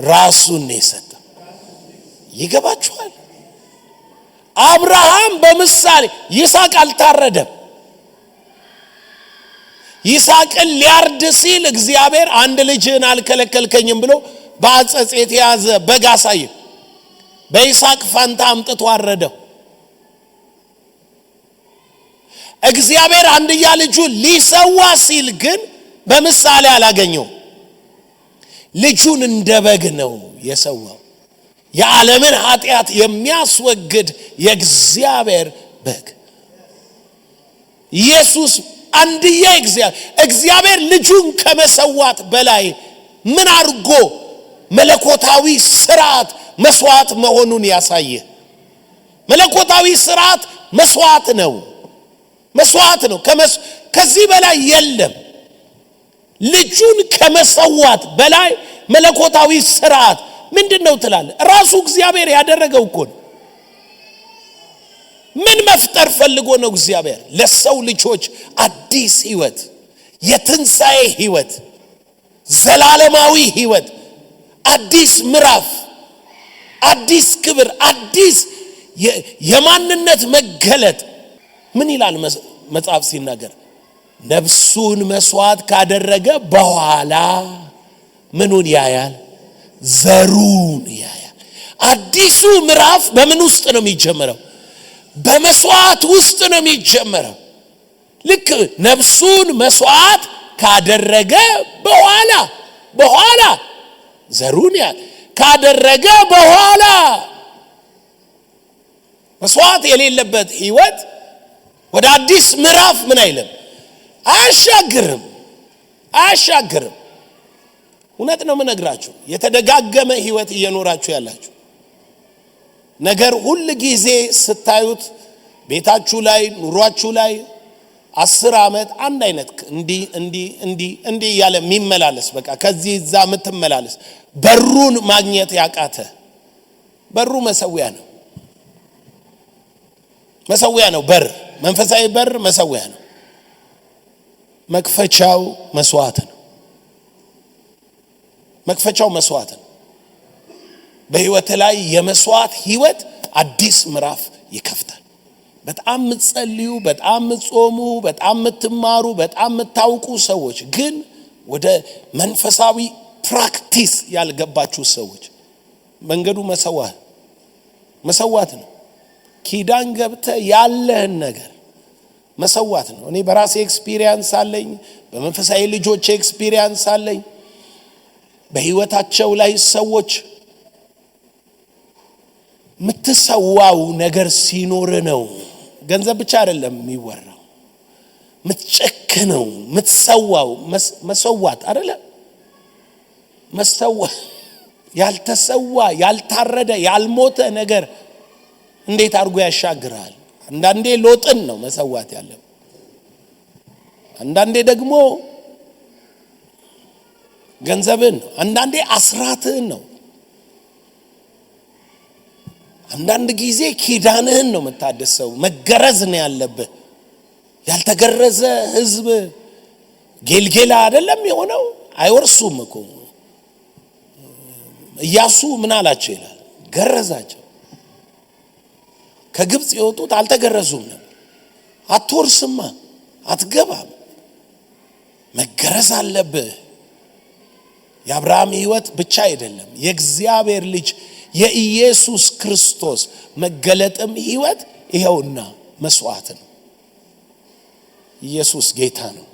ራሱን የሰጠው። ይገባችኋል? አብርሃም በምሳሌ ይስሐቅ አልታረደም። ይስሐቅን ሊያርድ ሲል እግዚአብሔር አንድ ልጅህን አልከለከልከኝም ብሎ በአጸጽ የተያዘ በግ አሳየ። በይስሐቅ ፋንታ አምጥቶ አረደው። እግዚአብሔር አንድያ ልጁን ሊሰዋ ሲል ግን በምሳሌ አላገኘው። ልጁን እንደ በግ ነው የሰዋው። የዓለምን ኃጢአት የሚያስወግድ የእግዚአብሔር በግ ኢየሱስ አንድያ እግዚአብሔር ልጁን ከመሰዋት በላይ ምን አድርጎ መለኮታዊ ስርዓት መስዋዕት መሆኑን ያሳየ። መለኮታዊ ስርዓት መስዋዕት ነው፣ መስዋዕት ነው። ከዚህ በላይ የለም። ልጁን ከመሰዋት በላይ መለኮታዊ ስርዓት ምንድነው ትላለህ? ራሱ እግዚአብሔር ያደረገው እኮ ነው። ምን መፍጠር ፈልጎ ነው እግዚአብሔር? ለሰው ልጆች አዲስ ህይወት፣ የትንሣኤ ህይወት፣ ዘላለማዊ ህይወት፣ አዲስ ምዕራፍ፣ አዲስ ክብር፣ አዲስ የማንነት መገለጥ። ምን ይላል መጽሐፍ ሲናገር? ነፍሱን መስዋዕት ካደረገ በኋላ ምኑን ያያል? ዘሩን ያያል። አዲሱ ምዕራፍ በምን ውስጥ ነው የሚጀመረው? በመስዋዕት ውስጥ ነው የሚጀመረው። ልክ ነፍሱን መስዋዕት ካደረገ በኋላ ዘሩን ያያል። ካደረገ በኋላ መስዋዕት የሌለበት ህይወት ወደ አዲስ ምዕራፍ ምን አይልም፣ አያሻግርም። እውነት ነው የምነግራችሁ። የተደጋገመ ህይወት እየኖራችሁ ያላችሁ ነገር ሁሉ ጊዜ ስታዩት ቤታችሁ ላይ ኑሯችሁ ላይ 10 ዓመት አንድ አይነት እንዲህ ያለ የሚመላለስ በቃ ከዚህ እዛ የምትመላለስ በሩን ማግኘት ያቃተ። በሩ መሰዊያ ነው። በር መንፈሳዊ በር መሰዊያ ነው። መክፈቻው መስዋዕት ነው። በህይወት ላይ የመስዋዕት ህይወት አዲስ ምዕራፍ ይከፍታል። በጣም ምትጸልዩ፣ በጣም ምትጾሙ፣ በጣም ምትማሩ፣ በጣም ምታውቁ ሰዎች ግን ወደ መንፈሳዊ ፕራክቲስ ያልገባችሁ ሰዎች መንገዱ መሰዋት ነው። ኪዳን ገብተ ያለህን ነገር መሰዋት ነው። እኔ በራሴ ኤክስፒሪየንስ አለኝ፣ በመንፈሳዊ ልጆች ኤክስፒሪየንስ አለኝ። በህይወታቸው ላይ ሰዎች ምትሰዋው ነገር ሲኖር ነው። ገንዘብ ብቻ አይደለም የሚወራው፣ ምትጨክነው፣ ምትሰዋው መሰዋት አይደለም። መሰዋት ያልተሰዋ ያልታረደ ያልሞተ ነገር እንዴት አድርጎ ያሻግራል? አንዳንዴ ሎጥን ነው መሰዋት ያለው፣ አንዳንዴ ደግሞ ገንዘብን ነው፣ አንዳንዴ አስራትህን ነው፣ አንዳንድ ጊዜ ኪዳንህን ነው የምታደሰው። መገረዝ ነው ያለብህ። ያልተገረዘ ህዝብ ጌልጌላ አይደለም የሆነው። አይወርሱም እኮ ኢያሱ ምን አላቸው ይላል? ገረዛቸው። ከግብጽ የወጡት አልተገረዙም ነበር። አትወርስማ፣ አትገባም። መገረዝ አለብህ። የአብርሃም ህይወት ብቻ አይደለም፣ የእግዚአብሔር ልጅ የኢየሱስ ክርስቶስ መገለጥም ህይወት ይሄውና መስዋዕት ነው። ኢየሱስ ጌታ ነው።